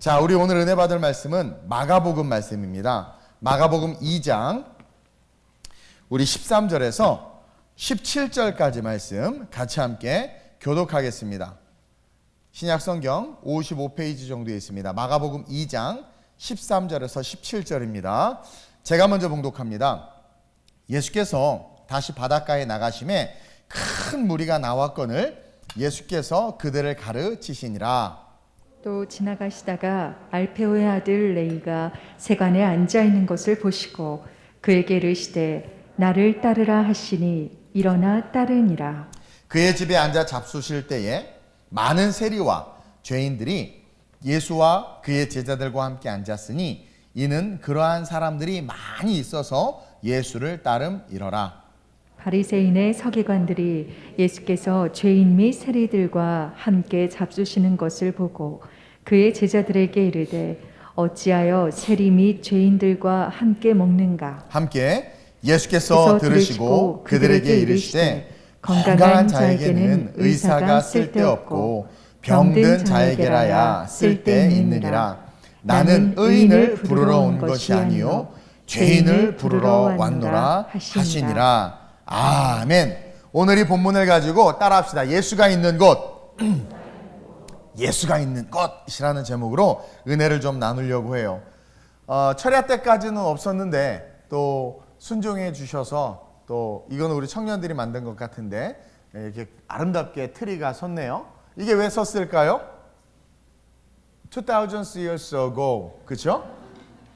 자, 우리 오늘 은혜 받을 말씀은 마가복음 말씀입니다. 마가복음 2장 우리 13절에서 17절까지 말씀 같이 함께 교독하겠습니다. 신약성경 55페이지 정도에 있습니다. 마가복음 2장 13절에서 17절입니다. 제가 먼저 봉독합니다. 예수께서 다시 바닷가에 나가심에 큰 무리가 나왔거늘 예수께서 그들을 가르치시니라. 또 지나가시다가 알페오의 아들 레이가 세관에 앉아 있는 것을 보시고 그에게 이르시되 나를 따르라 하시니 일어나 따르니라. 그의 집에 앉아 잡수실 때에 많은 세리와 죄인들이 예수와 그의 제자들과 함께 앉았으니 이는 그러한 사람들이 많이 있어서 예수를 따름이러라. 바리새인의 서기관들이 예수께서 죄인 및 세리들과 함께 잡수시는 것을 보고 그의 제자들에게 이르되 어찌하여 세리 및 죄인들과 함께 먹는가. 함께 예수께서 들으시고 그들에게 이르시되 건강한 자에게는 의사가 쓸데없고 병든 자에게라야 쓸데있느니라. 나는 의인을 부르러 온 것이 아니요 죄인을 부르러 왔노라 하시니라. 아멘. 오늘 이 본문을 가지고 따라합시다. 예수가 있는 곳. 예수가 있는 곳이라는 제목으로 은혜를 좀 나누려고 해요. 철야 때까지는 없었는데 또 순종해 주셔서 또 이건 우리 청년들이 만든 것 같은데 이렇게 아름답게 트리가 섰네요. 이게 왜 섰을까요? 2000 years ago, 그렇죠?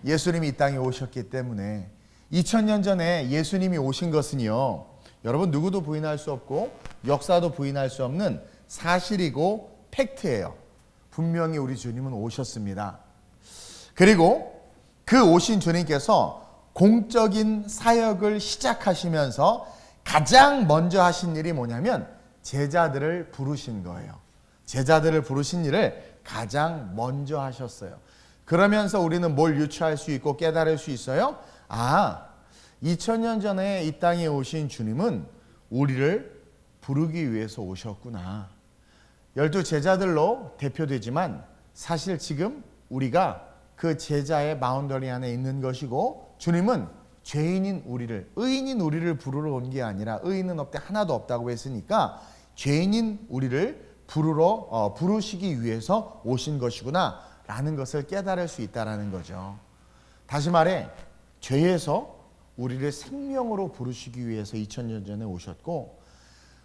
예수님이 이 땅에 오셨기 때문에 2000년 전에 예수님이 오신 것은요, 여러분 누구도 부인할 수 없고 역사도 부인할 수 없는 사실이고 팩트예요. 분명히 우리 주님은 오셨습니다. 그리고 그 오신 주님께서 공적인 사역을 시작하시면서 가장 먼저 하신 일이 뭐냐면 제자들을 부르신 거예요. 제자들을 부르신 일을 가장 먼저 하셨어요. 그러면서 우리는 뭘 유추할 수 있고 깨달을 수 있어요? 2000년 전에 이 땅에 오신 주님은 우리를 부르기 위해서 오셨구나. 12 제자들로 대표되지만 사실 지금 우리가 그 제자의 바운더리 안에 있는 것이고 주님은 죄인인 우리를, 의인인 우리를 부르러 온 게 아니라 의인은 없대 하나도 없다고 했으니까 죄인인 우리를 부르시기 위해서 오신 것이구나 라는 것을 깨달을 수 있다는 거죠. 다시 말해 죄에서 우리를 생명으로 부르시기 위해서 2000년 전에 오셨고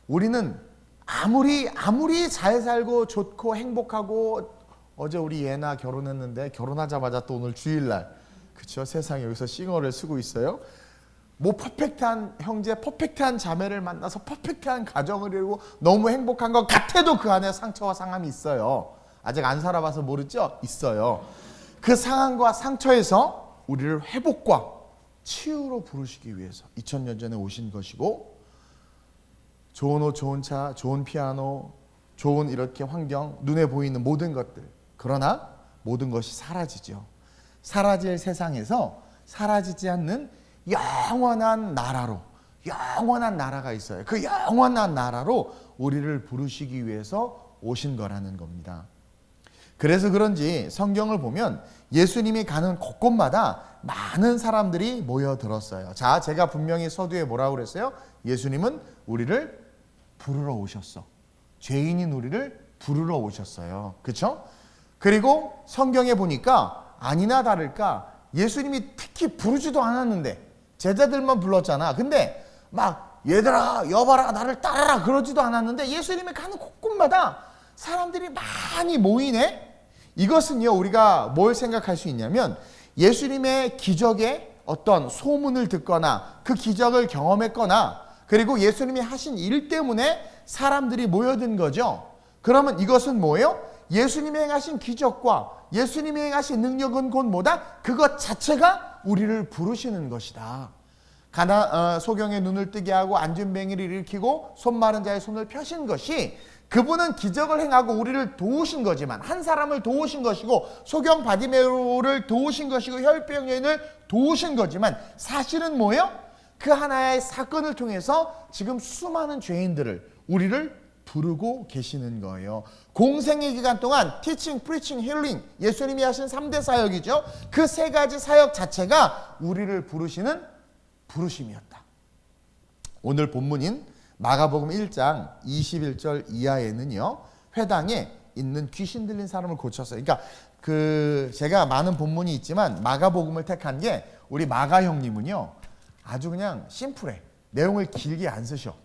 우리는 아무리 잘 살고 좋고 행복하고 어제 우리 예나 결혼했는데 결혼하자마자 또 오늘 주일날 그쵸? 세상에 여기서 싱어를 쓰고 있어요. 뭐 퍼펙트한 형제, 퍼펙트한 자매를 만나서 퍼펙트한 가정을 이루고 너무 행복한 것 같아도 그 안에 상처와 상함이 있어요. 아직 안 살아봐서 모르죠? 있어요. 그 상함과 상처에서 우리를 회복과 치유로 부르시기 위해서 2000년 전에 오신 것이고 좋은 옷, 좋은 차, 좋은 피아노, 좋은 이렇게 환경, 눈에 보이는 모든 것들. 그러나 모든 것이 사라지죠. 사라질 세상에서 사라지지 않는 영원한 나라로, 영원한 나라가 있어요. 그 영원한 나라로 우리를 부르시기 위해서 오신 거라는 겁니다. 그래서 그런지 성경을 보면 예수님이 가는 곳곳마다 많은 사람들이 모여들었어요. 자, 제가 분명히 서두에 뭐라고 그랬어요? 예수님은 우리를 부르러 오셨어. 죄인인 우리를 부르러 오셨어요. 그렇죠? 그리고 성경에 보니까 아니나 다를까 예수님이 특히 부르지도 않았는데 제자들만 불렀잖아. 근데 막 얘들아 여봐라 나를 따라라 그러지도 않았는데 예수님이 가는 곳곳마다 사람들이 많이 모이네. 이것은요 우리가 뭘 생각할 수 있냐면 예수님의 기적의 어떤 소문을 듣거나 그 기적을 경험했거나 그리고 예수님이 하신 일 때문에 사람들이 모여든 거죠. 그러면 이것은 뭐예요? 예수님이 행하신 기적과 예수님이 행하신 능력은 곧 뭐다? 그것 자체가 우리를 부르시는 것이다. 소경의 눈을 뜨게 하고 앉은 뱅이를 일으키고 손 마른 자의 손을 펴신 것이 그분은 기적을 행하고 우리를 도우신 거지만 한 사람을 도우신 것이고 소경 바디메오를 도우신 것이고 혈병 여인을 도우신 거지만 사실은 뭐예요? 그 하나의 사건을 통해서 지금 수많은 죄인들을 우리를 부르고 계시는 거예요. 공생의 기간 동안 티칭, 프리칭, 힐링, 예수님이 하신 3대 사역이죠. 그 세 가지 사역 자체가 우리를 부르시는 부르심이었다. 오늘 본문인 마가복음 1장 21절 이하에는요, 회당에 있는 귀신 들린 사람을 고쳤어요. 그러니까 제가 많은 본문이 있지만 마가복음을 택한 게 우리 마가 형님은요, 아주 그냥 심플해. 내용을 길게 안 쓰셔.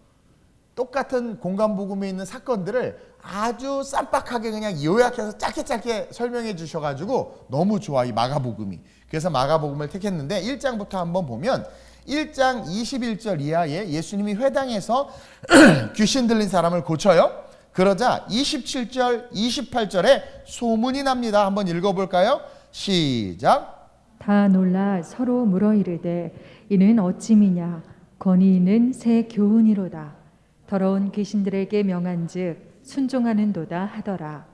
똑같은 공간복음에 있는 사건들을 아주 쌈박하게 그냥 요약해서 짧게 설명해 주셔가지고 너무 좋아, 이 마가복음이. 그래서 마가복음을 택했는데 1장부터 한번 보면 1장 21절 이하에 예수님이 회당에서 귀신 들린 사람을 고쳐요. 그러자 27절, 28절에 소문이 납니다. 한번 읽어볼까요? 시작. 다 놀라 서로 물어 이르되 이는 어찌미냐 권위 있는 새 교훈이로다. 더러운 귀신들에게 명한즉 순종하는도다 하더라.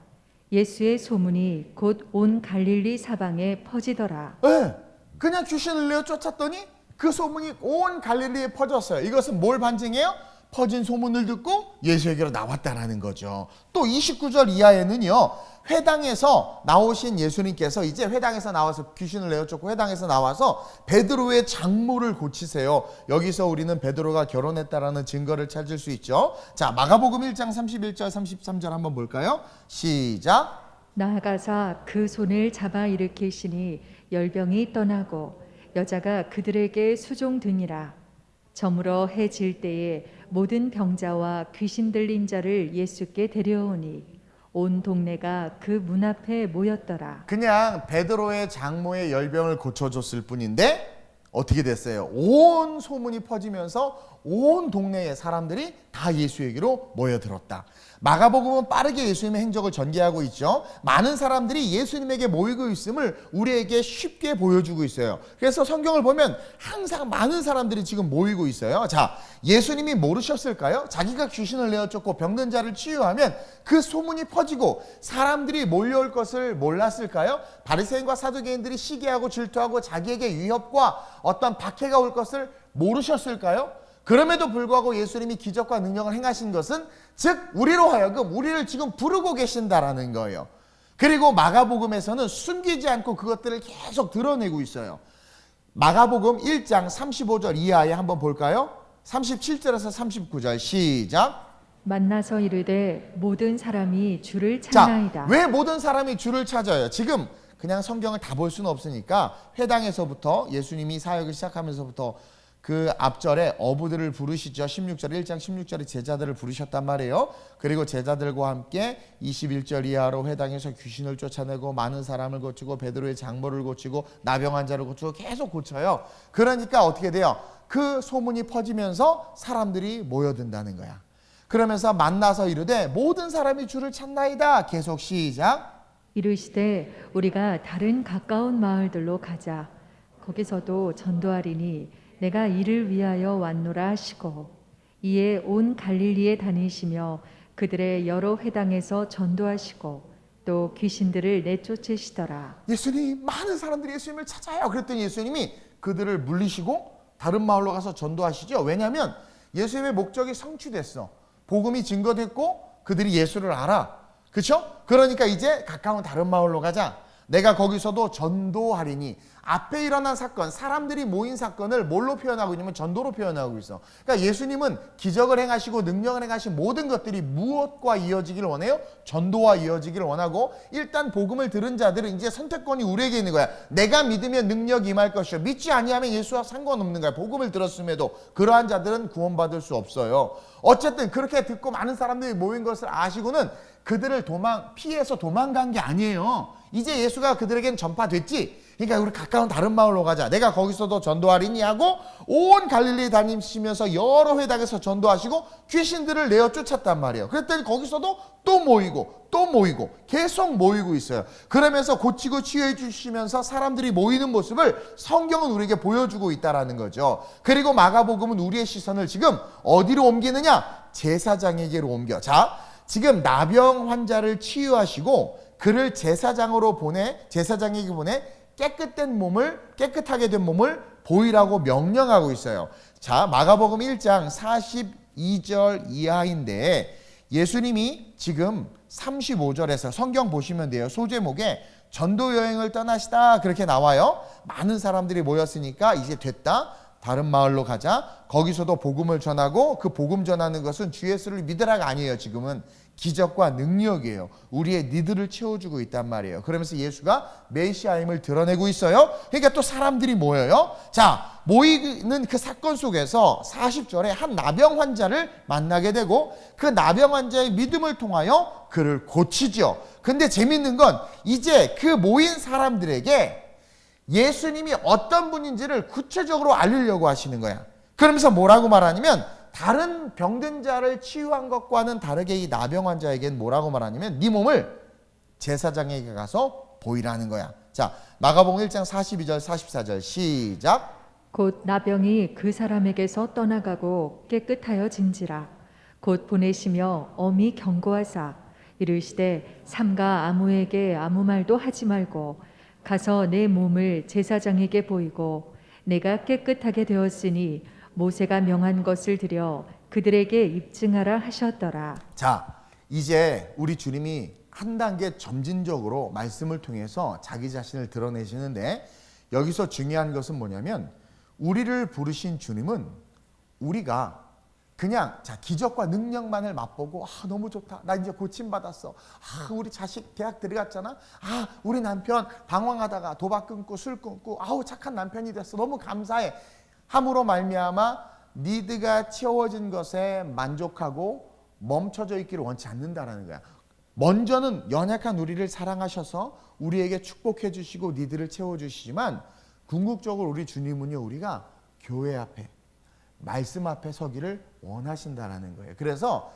예수의 소문이 곧 온 갈릴리 사방에 퍼지더라. 네, 그냥 귀신을 내어 쫓았더니 그 소문이 온 갈릴리에 퍼졌어요. 이것은 뭘 반증해요? 퍼진 소문을 듣고 예수에게로 나왔다라는 거죠. 또 29절 이하에는요, 회당에서 나오신 예수님께서 이제 회당에서 나와서 귀신을 내어 쫓고 회당에서 나와서 베드로의 장모를 고치세요. 여기서 우리는 베드로가 결혼했다라는 증거를 찾을 수 있죠. 자, 마가복음 1장 31절 33절 한번 볼까요? 시작. 나아가사 그 손을 잡아 일으키시니 열병이 떠나고 여자가 그들에게 수종드니라. 저물어 해 질 때에 모든 병자와 귀신 들린 자를 예수께 데려오니 온 동네가 그 문 앞에 모였더라. 그냥 베드로의 장모의 열병을 고쳐줬을 뿐인데 어떻게 됐어요? 온 소문이 퍼지면서 온 동네의 사람들이 다 예수에게로 모여들었다. 마가복음은 빠르게 예수님의 행적을 전개하고 있죠. 많은 사람들이 예수님에게 모이고 있음을 우리에게 쉽게 보여주고 있어요. 그래서 성경을 보면 항상 많은 사람들이 지금 모이고 있어요. 자, 예수님이 모르셨을까요? 자기가 귀신을 내어 쫓고 병든 자를 치유하면 그 소문이 퍼지고 사람들이 몰려올 것을 몰랐을까요? 바리새인과 사두개인들이 시기하고 질투하고 자기에게 위협과 어떤 박해가 올 것을 모르셨을까요? 그럼에도 불구하고 예수님이 기적과 능력을 행하신 것은 즉 우리로 하여금 우리를 지금 부르고 계신다라는 거예요. 그리고 마가복음에서는 숨기지 않고 그것들을 계속 드러내고 있어요. 마가복음 1장 35절 이하에 한번 볼까요? 37절에서 39절 시작. 만나서 이르되 모든 사람이 주를 찾나이다. 자, 왜 모든 사람이 주를 찾아요? 지금 그냥 성경을 다 볼 수는 없으니까 회당에서부터 예수님이 사역을 시작하면서부터 그 앞절에 어부들을 부르시죠. 16절 1장 16절에 제자들을 부르셨단 말이에요. 그리고 제자들과 함께 21절 이하로 회당에서 귀신을 쫓아내고 많은 사람을 고치고 베드로의 장모를 고치고 나병 환자를 고치고 계속 고쳐요. 그러니까 어떻게 돼요? 그 소문이 퍼지면서 사람들이 모여든다는 거야. 그러면서 만나서 이르되 모든 사람이 주를 찾나이다. 계속 시작. 이르시되 우리가 다른 가까운 마을들로 가자. 거기서도 전도하리니 내가 이를 위하여 왔노라 하시고 이에 온 갈릴리에 다니시며 그들의 여러 회당에서 전도하시고 또 귀신들을 내쫓으시더라. 예수님, 많은 사람들이 예수님을 찾아요. 그랬더니 예수님이 그들을 물리시고 다른 마을로 가서 전도하시죠. 왜냐하면 예수님의 목적이 성취됐어. 복음이 증거됐고 그들이 예수를 알아. 그렇죠? 그러니까 이제 가까운 다른 마을로 가자. 내가 거기서도 전도하리니. 앞에 일어난 사건, 사람들이 모인 사건을 뭘로 표현하고 있냐면 전도로 표현하고 있어. 그러니까 예수님은 기적을 행하시고 능력을 행하신 모든 것들이 무엇과 이어지기를 원해요? 전도와 이어지기를 원하고 일단 복음을 들은 자들은 이제 선택권이 우리에게 있는 거야. 내가 믿으면 능력이 임할 것이요. 믿지 아니하면 예수와 상관없는 거야. 복음을 들었음에도 그러한 자들은 구원받을 수 없어요. 어쨌든 그렇게 듣고 많은 사람들이 모인 것을 아시고는 그들을 피해서 도망간 게 아니에요. 이제 예수가 그들에겐 전파됐지. 그러니까 우리 가까운 다른 마을로 가자. 내가 거기서도 전도하리니 하고 온 갈릴리 다니시면서 여러 회당에서 전도하시고 귀신들을 내어 쫓았단 말이에요. 그랬더니 거기서도 또 모이고 계속 모이고 있어요. 그러면서 고치고 치유해 주시면서 사람들이 모이는 모습을 성경은 우리에게 보여주고 있다라는 거죠. 그리고 마가복음은 우리의 시선을 지금 어디로 om기느냐? 제사장에게로 옮겨. 자, 지금 나병 환자를 치유하시고 그를 제사장에게 보내 깨끗하게 된 몸을 보이라고 명령하고 있어요. 자, 마가복음 1장 42절 이하인데 예수님이 지금 35절에서 성경 보시면 돼요. 소제목에 전도 여행을 떠나시다 그렇게 나와요. 많은 사람들이 모였으니까 이제 됐다. 다른 마을로 가자. 거기서도 복음을 전하고 그 복음 전하는 것은 주 예수를 믿으라가 아니에요. 지금은 기적과 능력이에요. 우리의 니들을 채워주고 있단 말이에요. 그러면서 예수가 메시아임을 드러내고 있어요. 그러니까 또 사람들이 모여요. 자, 모이는 그 사건 속에서 40절에 한 나병 환자를 만나게 되고 그 나병 환자의 믿음을 통하여 그를 고치죠. 근데 재밌는 건 이제 그 모인 사람들에게 예수님이 어떤 분인지를 구체적으로 알리려고 하시는 거야. 그러면서 뭐라고 말하냐면 다른 병든 자를 치유한 것과는 다르게 이 나병 환자에게는 뭐라고 말하냐면 네 몸을 제사장에게 가서 보이라는 거야. 자, 마가복음 1장 42절 44절 시작. 곧 나병이 그 사람에게서 떠나가고 깨끗하여 진지라. 곧 보내시며 엄히 경고하사 이르시되 삼가 아무에게 아무 말도 하지 말고 가서 내 몸을 제사장에게 보이고 내가 깨끗하게 되었으니 모세가 명한 것을 들여 그들에게 입증하라 하셨더라. 자, 이제 우리 주님이 한 단계 점진적으로 말씀을 통해서 자기 자신을 드러내시는데 여기서 중요한 것은 뭐냐면 우리를 부르신 주님은 우리가 그냥 자 기적과 능력만을 맛보고 너무 좋다. 나 이제 고침받았어. 우리 자식 대학 들어갔잖아. 우리 남편 방황하다가 도박 끊고 술 끊고 착한 남편이 됐어. 너무 감사해. 함으로 말미암아 니드가 채워진 것에 만족하고 멈춰져 있기를 원치 않는다라는 거야. 먼저는 연약한 우리를 사랑하셔서 우리에게 축복해 주시고 니드를 채워주시지만 궁극적으로 우리 주님은요 우리가 교회 앞에 말씀 앞에 서기를 원하신다라는 거예요. 그래서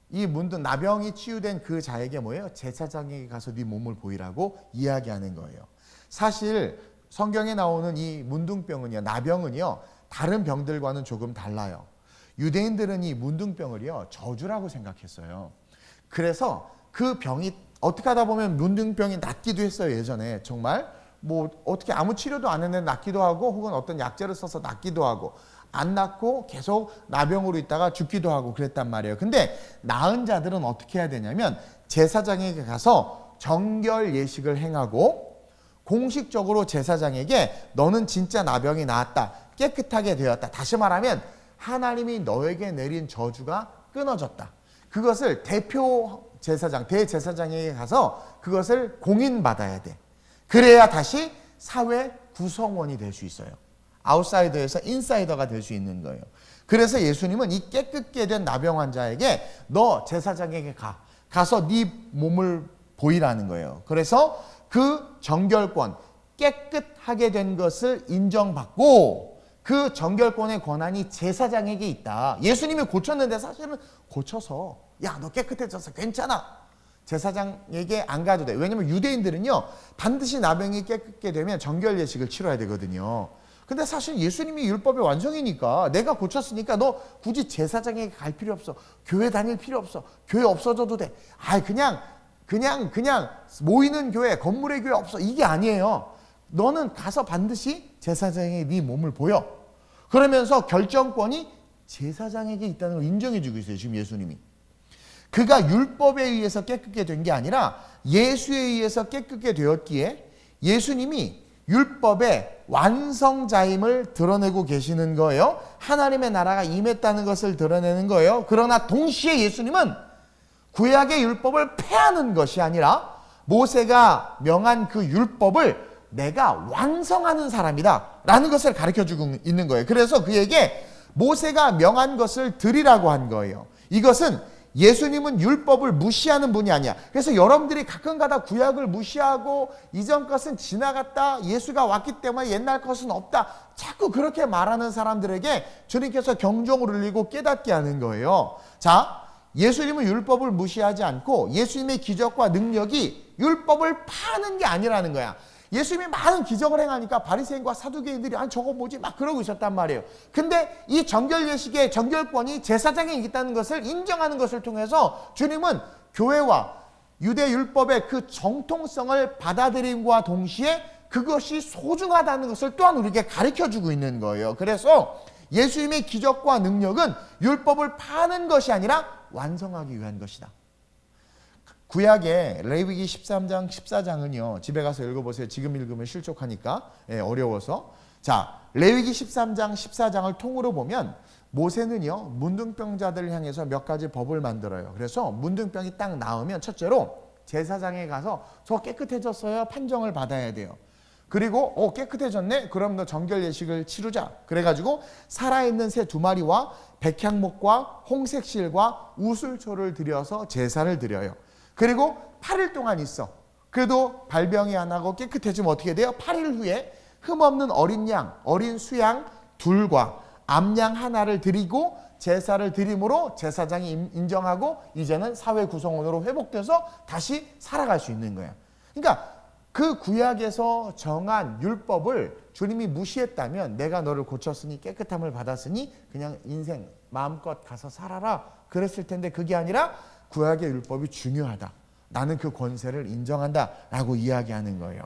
이 문둥 나병이 치유된 그 자에게 뭐예요? 제사장에게 가서 네 몸을 보이라고 이야기하는 거예요. 사실 성경에 나오는 이 문둥병은요, 나병은요, 다른 병들과는 조금 달라요. 유대인들은 이 문둥병을요 저주라고 생각했어요. 그래서 그 병이 어떻게 하다 보면 문둥병이 낫기도 했어요. 예전에 정말 뭐 어떻게 아무 치료도 안 했는데 낫기도 하고 혹은 어떤 약재를 써서 낫기도 하고 안 낫고 계속 나병으로 있다가 죽기도 하고 그랬단 말이에요. 근데 나은 자들은 어떻게 해야 되냐면 제사장에게 가서 정결 예식을 행하고 공식적으로 제사장에게 너는 진짜 나병이 나았다. 깨끗하게 되었다. 다시 말하면 하나님이 너에게 내린 저주가 끊어졌다. 그것을 대표 제사장, 대제사장에게 가서 그것을 공인받아야 돼. 그래야 다시 사회 구성원이 될 수 있어요. 아웃사이더에서 인사이더가 될 수 있는 거예요. 그래서 예수님은 이 깨끗게 된 나병 환자에게 너 제사장에게 가서 네 몸을 보이라는 거예요. 그래서 그 정결권, 깨끗하게 된 것을 인정받고 그 정결권의 권한이 제사장에게 있다. 예수님이 고쳤는데 사실은 고쳐서 야, 너 깨끗해졌어. 괜찮아. 제사장에게 안 가도 돼. 왜냐면 유대인들은요 반드시 나병이 깨끗게 되면 정결 예식을 치러야 되거든요. 근데 사실 예수님이 율법의 완성이니까 내가 고쳤으니까 너 굳이 제사장에게 갈 필요 없어. 교회 다닐 필요 없어. 교회 없어져도 돼. 그냥 모이는 교회, 건물의 교회 없어. 이게 아니에요. 너는 가서 반드시 제사장에게 네 몸을 보여. 그러면서 결정권이 제사장에게 있다는 걸 인정해 주고 있어요. 지금 예수님이. 그가 율법에 의해서 깨끗게 된 게 아니라 예수에 의해서 깨끗게 되었기에 예수님이 율법의 완성자임을 드러내고 계시는 거예요. 하나님의 나라가 임했다는 것을 드러내는 거예요. 그러나 동시에 예수님은 구약의 율법을 폐하는 것이 아니라 모세가 명한 그 율법을 내가 완성하는 사람이다 라는 것을 가르쳐주고 있는 거예요. 그래서 그에게 모세가 명한 것을 드리라고 한 거예요. 이것은 예수님은 율법을 무시하는 분이 아니야. 그래서 여러분들이 가끔가다 구약을 무시하고 이전 것은 지나갔다. 예수가 왔기 때문에 옛날 것은 없다. 자꾸 그렇게 말하는 사람들에게 주님께서 경종을 울리고 깨닫게 하는 거예요. 자, 예수님은 율법을 무시하지 않고 예수님의 기적과 능력이 율법을 파는 게 아니라는 거야. 예수님이 많은 기적을 행하니까 바리새인과 사두개인들이 저거 뭐지 막 그러고 있었단 말이에요. 근데 이 정결 예식의 정결권이 제사장에 있다는 것을 인정하는 것을 통해서 주님은 교회와 유대 율법의 그 정통성을 받아들임과 동시에 그것이 소중하다는 것을 또한 우리에게 가르쳐주고 있는 거예요. 그래서 예수님의 기적과 능력은 율법을 파는 것이 아니라 완성하기 위한 것이다. 구약의 레위기 13장 14장은요. 집에 가서 읽어보세요. 지금 읽으면 실족하니까 어려워서. 자, 레위기 13장 14장을 통으로 보면 모세는요. 문둥병자들을 향해서 몇 가지 법을 만들어요. 그래서 문둥병이 딱 나오면 첫째로 제사장에 가서 저 깨끗해졌어요. 판정을 받아야 돼요. 그리고 깨끗해졌네? 그럼 너 정결 예식을 치르자. 그래가지고 살아있는 새 2마리와 백향목과 홍색실과 우슬초를 들여서 제사를 드려요. 그리고 8일 동안 있어. 그래도 발병이 안 하고 깨끗해지면 어떻게 돼요? 8일 후에 흠없는 어린 양, 어린 수양 둘과 암양 하나를 드리고 제사를 드림으로 제사장이 인정하고 이제는 사회 구성원으로 회복돼서 다시 살아갈 수 있는 거야. 그러니까 그 구약에서 정한 율법을 주님이 무시했다면 내가 너를 고쳤으니 깨끗함을 받았으니 그냥 인생 마음껏 가서 살아라 그랬을 텐데 그게 아니라 구약의 율법이 중요하다. 나는 그 권세를 인정한다 라고 이야기하는 거예요.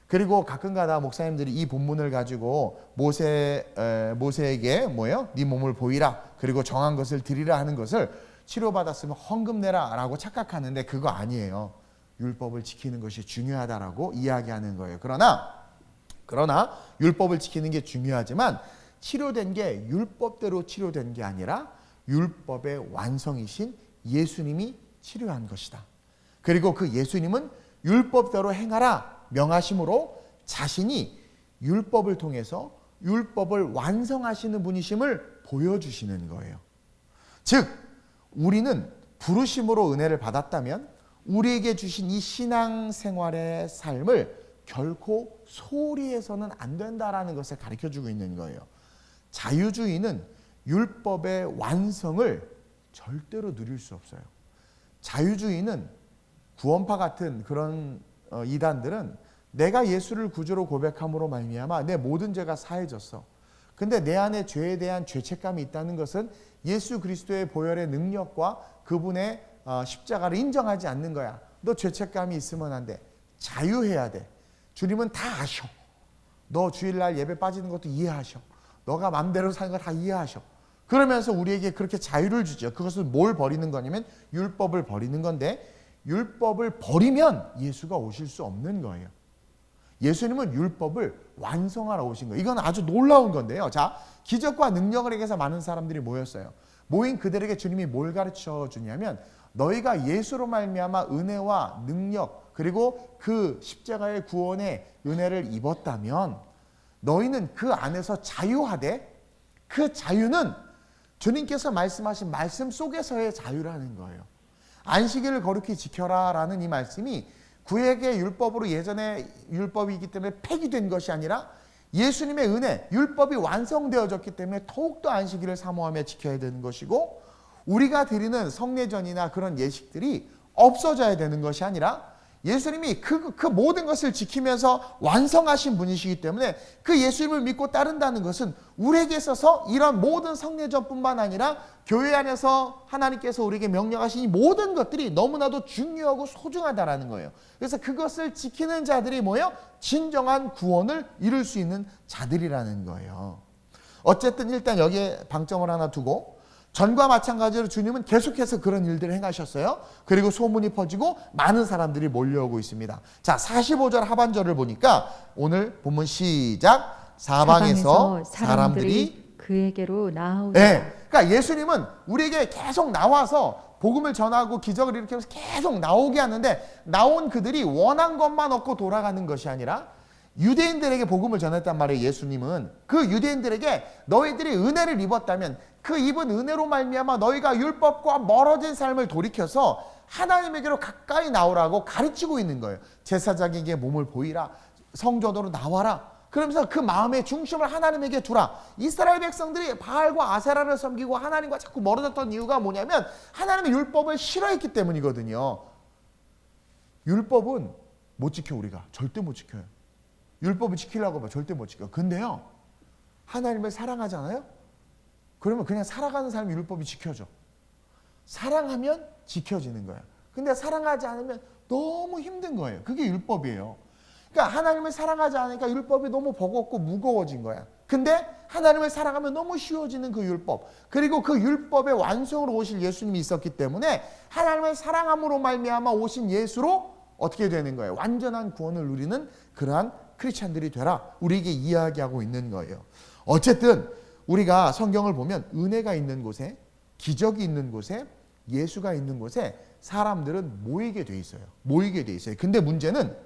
그리고 가끔가다 목사님들이 이 본문을 가지고 모세에게 뭐예요? 네 몸을 보이라 그리고 정한 것을 드리라 하는 것을 치료받았으면 헌금 내라 라고 착각하는데 그거 아니에요. 율법을 지키는 것이 중요하다라고 이야기하는 거예요. 그러나 율법을 지키는 게 중요하지만 치료된 게 율법대로 치료된 게 아니라 율법의 완성이신 예수님이 치료한 것이다. 그리고 그 예수님은 율법대로 행하라 명하심으로 자신이 율법을 통해서 율법을 완성하시는 분이심을 보여주시는 거예요. 즉 우리는 부르심으로 은혜를 받았다면 우리에게 주신 이 신앙생활의 삶을 결코 소홀히 해서는 안 된다라는 것을 가르쳐주고 있는 거예요. 자유주의는 율법의 완성을 절대로 누릴 수 없어요. 자유주의는 구원파 같은 그런 이단들은 내가 예수를 구주로 고백함으로 말미암아 내 모든 죄가 사해졌어. 근데 내 안에 죄에 대한 죄책감이 있다는 것은 예수 그리스도의 보혈의 능력과 그분의 십자가를 인정하지 않는 거야. 너 죄책감이 있으면 안 돼. 자유해야 돼. 주님은 다 아셔. 너 주일날 예배 빠지는 것도 이해하셔. 너가 맘대로 사는 거 다 이해하셔. 그러면서 우리에게 그렇게 자유를 주죠. 그것은 뭘 버리는 거냐면 율법을 버리는 건데 율법을 버리면 예수가 오실 수 없는 거예요. 예수님은 율법을 완성하러 오신 거예요. 이건 아주 놀라운 건데요. 자, 기적과 능력을 행해서 많은 사람들이 모였어요. 모인 그들에게 주님이 뭘 가르쳐 주냐면 너희가 예수로 말미암아 은혜와 능력 그리고 그 십자가의 구원의 은혜를 입었다면 너희는 그 안에서 자유하되 그 자유는 주님께서 말씀하신 말씀 속에서의 자유라는 거예요. 안식일을 거룩히 지켜라 라는 이 말씀이 구약의 율법으로 예전에 율법이기 때문에 폐기된 것이 아니라 예수님의 은혜, 율법이 완성되어졌기 때문에 더욱더 안식일을 사모하며 지켜야 되는 것이고 우리가 드리는 성례전이나 그런 예식들이 없어져야 되는 것이 아니라 예수님이 그 모든 것을 지키면서 완성하신 분이시기 때문에 그 예수님을 믿고 따른다는 것은 우리에게 있어서 이런 모든 성례전뿐만 아니라 교회 안에서 하나님께서 우리에게 명령하신 이 모든 것들이 너무나도 중요하고 소중하다라는 거예요. 그래서 그것을 지키는 자들이 뭐예요? 진정한 구원을 이룰 수 있는 자들이라는 거예요. 어쨌든 일단 여기에 방점을 하나 두고 전과 마찬가지로 주님은 계속해서 그런 일들을 행하셨어요. 그리고 소문이 퍼지고 많은 사람들이 몰려오고 있습니다. 자, 45절 하반절을 보니까 오늘 본문 시작. 사방에서 사람들이 그에게로 나아오더라. 네, 그러니까 예수님은 우리에게 계속 나와서 복음을 전하고 기적을 일으키면서 계속 나오게 하는데 나온 그들이 원한 것만 얻고 돌아가는 것이 아니라 유대인들에게 복음을 전했단 말이에요. 예수님은 그 유대인들에게 너희들이 은혜를 입었다면 그 입은 은혜로 말미암아 너희가 율법과 멀어진 삶을 돌이켜서 하나님에게로 가까이 나오라고 가르치고 있는 거예요. 제사장에게 몸을 보이라, 성전으로 나와라. 그러면서 그 마음의 중심을 하나님에게 두라. 이스라엘 백성들이 바알과 아세라를 섬기고 하나님과 자꾸 멀어졌던 이유가 뭐냐면 하나님의 율법을 싫어했기 때문이거든요. 율법은 못 지켜. 우리가 절대 못 지켜요. 율법을 지키려고 하면 절대 못 지켜. 근데요, 하나님을 사랑하잖아요? 그러면 그냥 살아가는 사람이 율법이 지켜져. 사랑하면 지켜지는 거예요. 근데 사랑하지 않으면 너무 힘든 거예요. 그게 율법이에요. 그러니까 하나님을 사랑하지 않으니까 율법이 너무 버겁고 무거워진 거야. 근데 하나님을 사랑하면 너무 쉬워지는 그 율법, 그리고 그 율법의 완성으로 오실 예수님이 있었기 때문에 하나님을 사랑함으로 말미암아 오신 예수로 어떻게 되는 거예요? 완전한 구원을 누리는 그러한 크리스찬들이 되라, 우리에게 이야기하고 있는 거예요. 어쨌든 우리가 성경을 보면 은혜가 있는 곳에, 기적이 있는 곳에, 예수가 있는 곳에 사람들은 모이게 돼 있어요. 모이게 돼 있어요. 근데 문제는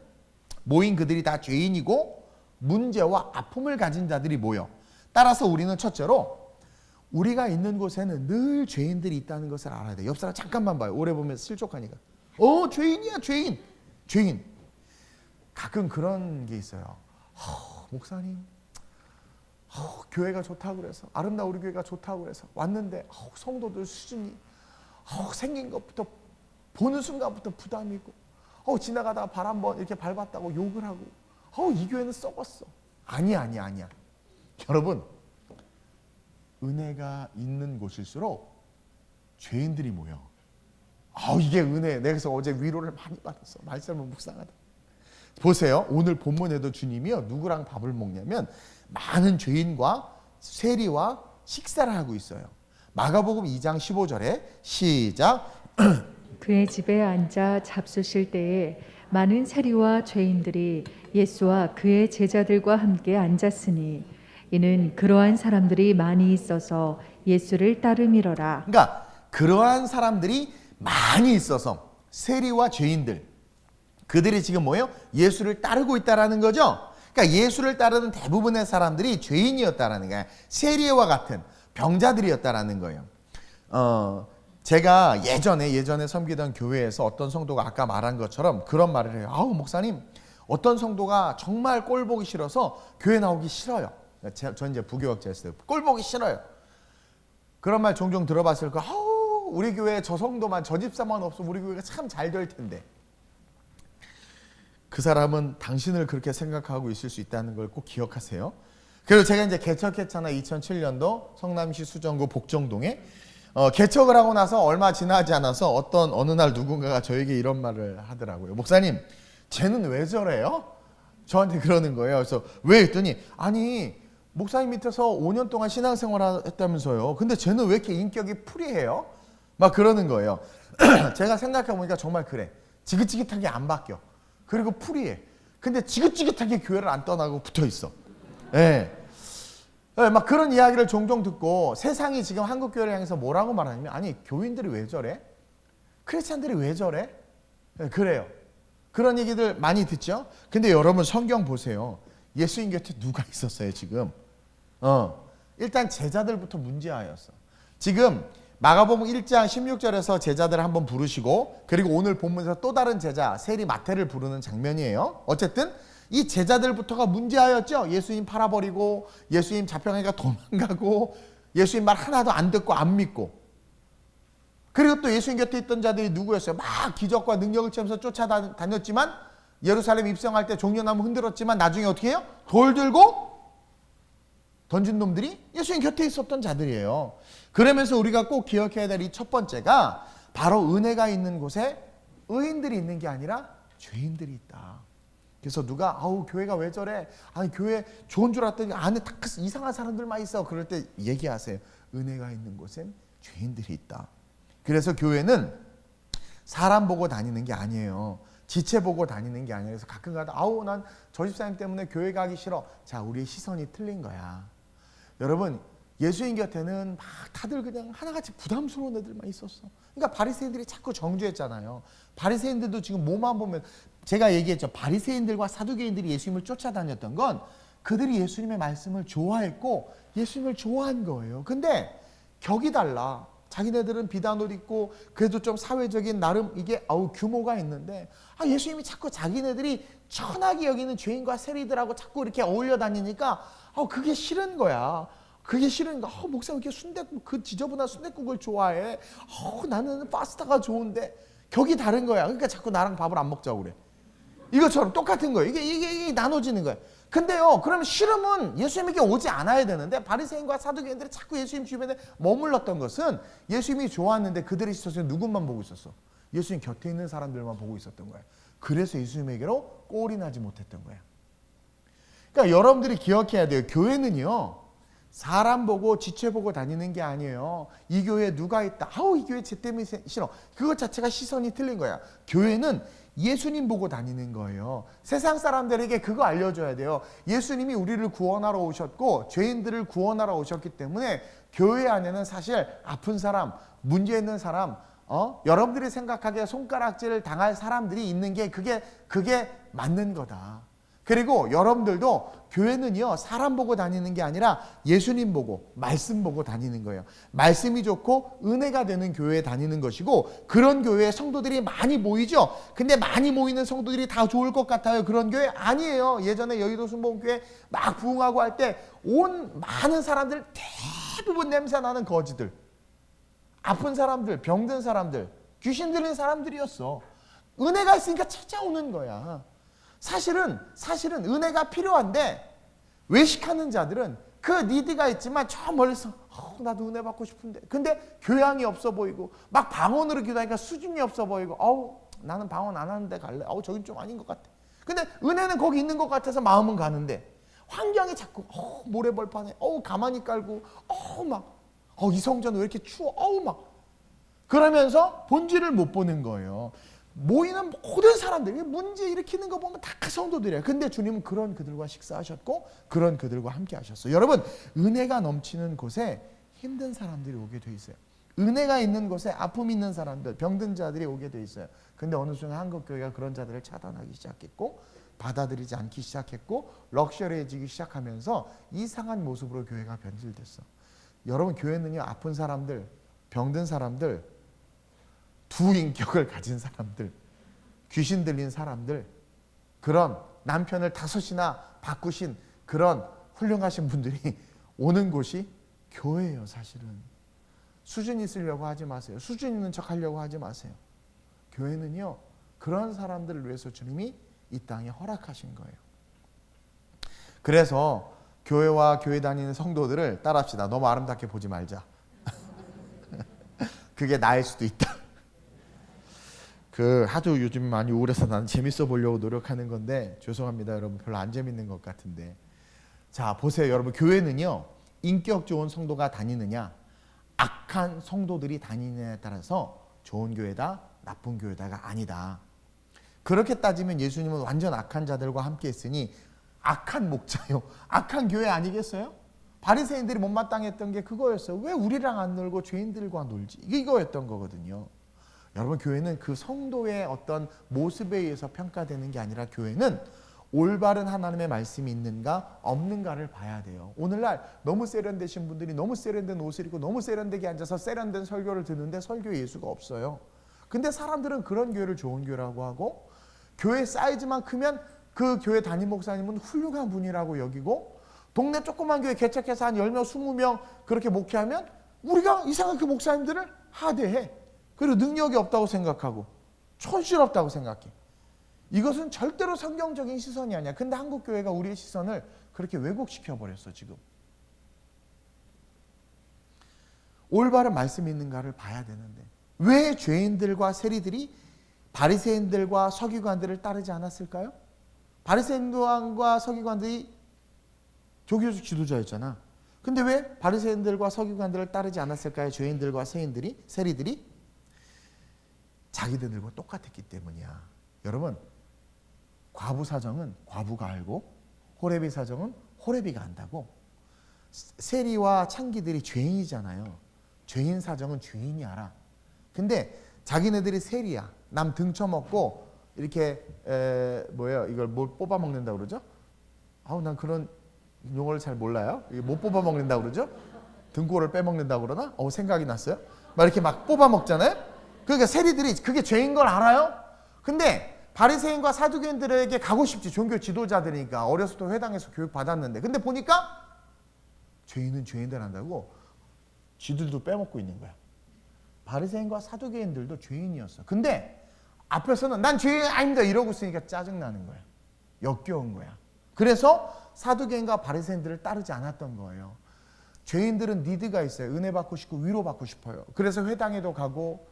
모인 그들이 다 죄인이고 문제와 아픔을 가진 자들이 모여. 따라서 우리는 첫째로 우리가 있는 곳에는 늘 죄인들이 있다는 것을 알아야 돼요. 옆 사람 잠깐만 봐요. 오래 보면서 실족하니까. 죄인이야, 죄인. 죄인. 가끔 그런 게 있어요. 목사님, 교회가 좋다고 그래서, 아름다운 우리 교회가 좋다고 그래서 왔는데 성도들 수준이 생긴 것부터 보는 순간부터 부담이고, 지나가다가 발 한번 이렇게 밟았다고 욕을 하고, 이 교회는 썩었어. 아니야. 여러분, 은혜가 있는 곳일수록 죄인들이 모여. 이게 은혜. 내가 그래서 어제 위로를 많이 받았어. 말씀은 묵상하다. 보세요. 오늘 본문에도 주님이요, 누구랑 밥을 먹냐면 많은 죄인과 세리와 식사를 하고 있어요. 마가복음 2장 15절에 시작. 그의 집에 앉아 잡수실 때에 많은 세리와 죄인들이 예수와 그의 제자들과 함께 앉았으니 이는 그러한 사람들이 많이 있어서 예수를 따름이러라. 그러니까 그러한 사람들이 많이 있어서 세리와 죄인들, 그들이 지금 뭐예요? 예수를 따르고 있다라는 거죠. 그러니까 예수를 따르는 대부분의 사람들이 죄인이었다라는 거예요. 세리와 같은 병자들이었다라는 거예요. 제가 예전에 섬기던 교회에서 어떤 성도가 아까 말한 것처럼 그런 말을 해요. 목사님, 어떤 성도가 정말 꼴 보기 싫어서 교회 나오기 싫어요. 전 이제 부교역자였어요. 꼴 보기 싫어요. 그런 말 종종 들어봤을 거예요. 우리 교회에 저 성도만, 저 집사만 없으면 우리 교회가 참 잘 될 텐데. 그 사람은 당신을 그렇게 생각하고 있을 수 있다는 걸 꼭 기억하세요. 그리고 제가 이제 개척했잖아요. 2007년도 성남시 수정구 복정동에. 개척을 하고 나서 얼마 지나지 않아서 어느 날 누군가가 저에게 이런 말을 하더라고요. 목사님, 쟤는 왜 저래요? 저한테 그러는 거예요. 그래서 왜 했더니, 아니 목사님 밑에서 5년 동안 신앙생활 했다면서요. 근데 쟤는 왜 이렇게 인격이 풀이해요? 막 그러는 거예요. 제가 생각해보니까 정말 그래. 지긋지긋하게 안 바뀌어. 그리고 풀이해. 근데 지긋지긋하게 교회를 안 떠나고 붙어있어. 막 그런 이야기를 종종 듣고, 세상이 지금 한국교회를 향해서 뭐라고 말하냐면, 아니 교인들이 왜 저래? 크리스찬들이 왜 저래? 그래요. 그런 얘기들 많이 듣죠. 근데 여러분 성경 보세요. 예수님 곁에 누가 있었어요 지금? 일단 제자들부터 문제아였어. 지금 마가복음 1장 16절에서 제자들을 한번 부르시고, 그리고 오늘 본문에서 또 다른 제자 세리 마태를 부르는 장면이에요. 어쨌든 이 제자들부터가 문제하였죠. 예수님 팔아버리고, 예수님 잡혀가니까 도망가고, 예수님 말 하나도 안 듣고 안 믿고. 그리고 또 예수님 곁에 있던 자들이 누구였어요? 막 기적과 능력을 체험해서 쫓아다녔지만, 예루살렘 입성할 때 종려나무 흔들었지만 나중에 어떻게 해요? 돌 들고 던진 놈들이 예수님 곁에 있었던 자들이에요. 그러면서 우리가 꼭 기억해야 될 이 첫 번째가 바로 은혜가 있는 곳에 의인들이 있는 게 아니라 죄인들이 있다. 그래서 누가 교회가 왜 저래? 아니 교회 좋은 줄 알았더니 안에 다 이상한 사람들만 있어. 그럴 때 얘기하세요. 은혜가 있는 곳엔 죄인들이 있다. 그래서 교회는 사람 보고 다니는 게 아니에요. 지체 보고 다니는 게 아니에요. 그래서 가끔 가다 난 저 집사님 때문에 교회 가기 싫어. 자, 우리의 시선이 틀린 거야. 여러분, 예수님 곁에는 막 다들 그냥 하나같이 부담스러운 애들만 있었어. 그러니까 바리새인들이 자꾸 정죄했잖아요. 바리새인들도 지금 뭐만 보면, 제가 얘기했죠. 바리새인들과 사두개인들이 예수님을 쫓아다녔던 건 그들이 예수님의 말씀을 좋아했고 예수님을 좋아한 거예요. 근데 격이 달라. 자기네들은 비단 옷 입고 그래도 좀 사회적인 나름 이게 규모가 있는데, 예수님이 자꾸 자기네들이 천하게 여기는 죄인과 세리들하고 자꾸 이렇게 어울려 다니니까 그게 싫은 거야. 그게 싫으니까 목사님 이렇게 순댓국, 그 지저분한 순댓국을 좋아해. 나는 파스타가 좋은데. 격이 다른 거야. 그러니까 자꾸 나랑 밥을 안 먹자고 그래. 이것처럼 똑같은 거예요. 이게 나눠지는 거예요. 근데요, 그러면 싫으면 예수님에게 오지 않아야 되는데, 바리새인과 사두개인들이 자꾸 예수님 주변에 머물렀던 것은 예수님이 좋았는데 그들의 시선에 누군만 보고 있었어? 예수님 곁에 있는 사람들만 보고 있었던 거예요. 그래서 예수님에게로 꼴이 나지 못했던 거예요. 그러니까 여러분들이 기억해야 돼요. 교회는요, 사람 보고 지체 보고 다니는 게 아니에요. 이 교회에 누가 있다. 아우 이 교회 쟤 때문에 싫어. 그것 자체가 시선이 틀린 거야. 교회는 예수님 보고 다니는 거예요. 세상 사람들에게 그거 알려줘야 돼요. 예수님이 우리를 구원하러 오셨고 죄인들을 구원하러 오셨기 때문에 교회 안에는 사실 아픈 사람, 문제 있는 사람, 여러분들이 생각하기에 손가락질 당할 사람들이 있는 게 그게 맞는 거다. 그리고 여러분들도 교회는요 사람 보고 다니는 게 아니라 예수님 보고 말씀 보고 다니는 거예요. 말씀이 좋고 은혜가 되는 교회에 다니는 것이고 그런 교회에 성도들이 많이 모이죠. 근데 많이 모이는 성도들이 다 좋을 것 같아요. 그런 교회 아니에요. 예전에 여의도 순복음교회 막 부흥하고 할 때 온 많은 사람들 대부분 냄새나는 거지들, 아픈 사람들, 병든 사람들, 귀신 들린 사람들이었어. 은혜가 있으니까 찾아오는 거야. 사실은 은혜가 필요한데 외식하는 자들은 그 니드가 있지만 저 멀리서 나도 은혜 받고 싶은데 근데 교양이 없어 보이고 막 방언으로 기도하니까 수준이 없어 보이고 나는 방언 안 하는데 갈래. 저긴 좀 아닌 것 같아. 근데 은혜는 거기 있는 것 같아서 마음은 가는데 환경이 자꾸 모래벌판에 가만히 깔고 이 성전은 왜 이렇게 추워 막 그러면서 본질을 못 보는 거예요. 모이는 모든 사람들이 문제 일으키는 거 보면 다 성도들이에요. 근데 주님은 그런 그들과 식사하셨고 그런 그들과 함께 하셨어요. 여러분 은혜가 넘치는 곳에 힘든 사람들이 오게 돼 있어요. 은혜가 있는 곳에 아픔 있는 사람들, 병든 자들이 오게 돼 있어요. 근데 어느 순간 한국교회가 그런 자들을 차단하기 시작했고 받아들이지 않기 시작했고 럭셔리해지기 시작하면서 이상한 모습으로 교회가 변질됐어. 여러분 교회는요 아픈 사람들, 병든 사람들, 두 인격을 가진 사람들, 귀신 들린 사람들, 그런 남편을 5이나 바꾸신 그런 훌륭하신 분들이 오는 곳이 교회예요. 사실은 수준 있으려고 하지 마세요. 수준 있는 척 하려고 하지 마세요. 교회는요 그런 사람들을 위해서 주님이 이 땅에 허락하신 거예요. 그래서 교회와 교회 다니는 성도들을 따라합시다. 너무 아름답게 보지 말자. 그게 나일 수도 있다. 하도 요즘 많이 우울해서 나는 재밌어 보려고 노력하는 건데 죄송합니다 여러분, 별로 안 재밌는 것 같은데. 자 보세요 여러분, 교회는요 인격 좋은 성도가 다니느냐 악한 성도들이 다니느냐에 따라서 좋은 교회다 나쁜 교회다가 아니다. 그렇게 따지면 예수님은 완전 악한 자들과 함께 했으니 악한 목자요 악한 교회 아니겠어요? 바리새인들이 못마땅했던 게 그거였어요. 왜 우리랑 안 놀고 죄인들과 놀지, 이거였던 거거든요. 여러분 교회는 그 성도의 어떤 모습에 의해서 평가되는 게 아니라 교회는 올바른 하나님의 말씀이 있는가 없는가를 봐야 돼요. 오늘날 너무 세련되신 분들이 너무 세련된 옷을 입고 너무 세련되게 앉아서 세련된 설교를 듣는데 설교에 예수가 없어요. 근데 사람들은 그런 교회를 좋은 교회라고 하고 교회 사이즈만 크면 그 교회 담임 목사님은 훌륭한 분이라고 여기고 동네 조그만 교회 개척해서 한 10명 20명 그렇게 목회하면 우리가 이상한 그 목사님들을 하대해. 그리고 능력이 없다고 생각하고 촌스럽다고 생각해. 이것은 절대로 성경적인 시선이 아니야. 근데 한국교회가 우리의 시선을 그렇게 왜곡시켜버렸어. 지금 올바른 말씀이 있는가를 봐야 되는데 왜 죄인들과 세리들이 바리새인들과 서기관들을 따르지 않았을까요? 바리새인과 서기관들이 종교적 지도자였잖아. 근데 왜 바리새인들과 서기관들을 따르지 않았을까요? 죄인들과 세리들이 자기들과 똑같았기 때문이야. 여러분 과부 사정은 과부가 알고 호레비 사정은 호레비가 안다고. 세리와 창기들이 죄인이잖아요. 죄인 사정은 죄인이 알아. 근데 자기네들이 세리야. 남 등쳐먹고 이렇게 이걸 뭘 뽑아 먹는다 그러죠? 난 그런 용어를 잘 몰라요. 못 뽑아 먹는다 그러죠? 등골을 빼먹는다 그러나? 생각이 났어요. 막 이렇게 막 뽑아 먹잖아요. 그러니까 세리들이 그게 죄인 걸 알아요. 근데 바리새인과 사두개인들에게 가고 싶지. 종교 지도자들이니까 어렸을 때 회당에서 교육 받았는데 근데 보니까 죄인은 죄인들 한다고 쥐들도 빼먹고 있는 거야. 바리새인과 사두개인들도 죄인이었어. 근데 앞에서는 난 죄인 아닙니다 이러고 있으니까 짜증나는 거야. 역겨운 거야. 그래서 사두개인과 바리새인들을 따르지 않았던 거예요. 죄인들은 니드가 있어요. 은혜 받고 싶고 위로 받고 싶어요. 그래서 회당에도 가고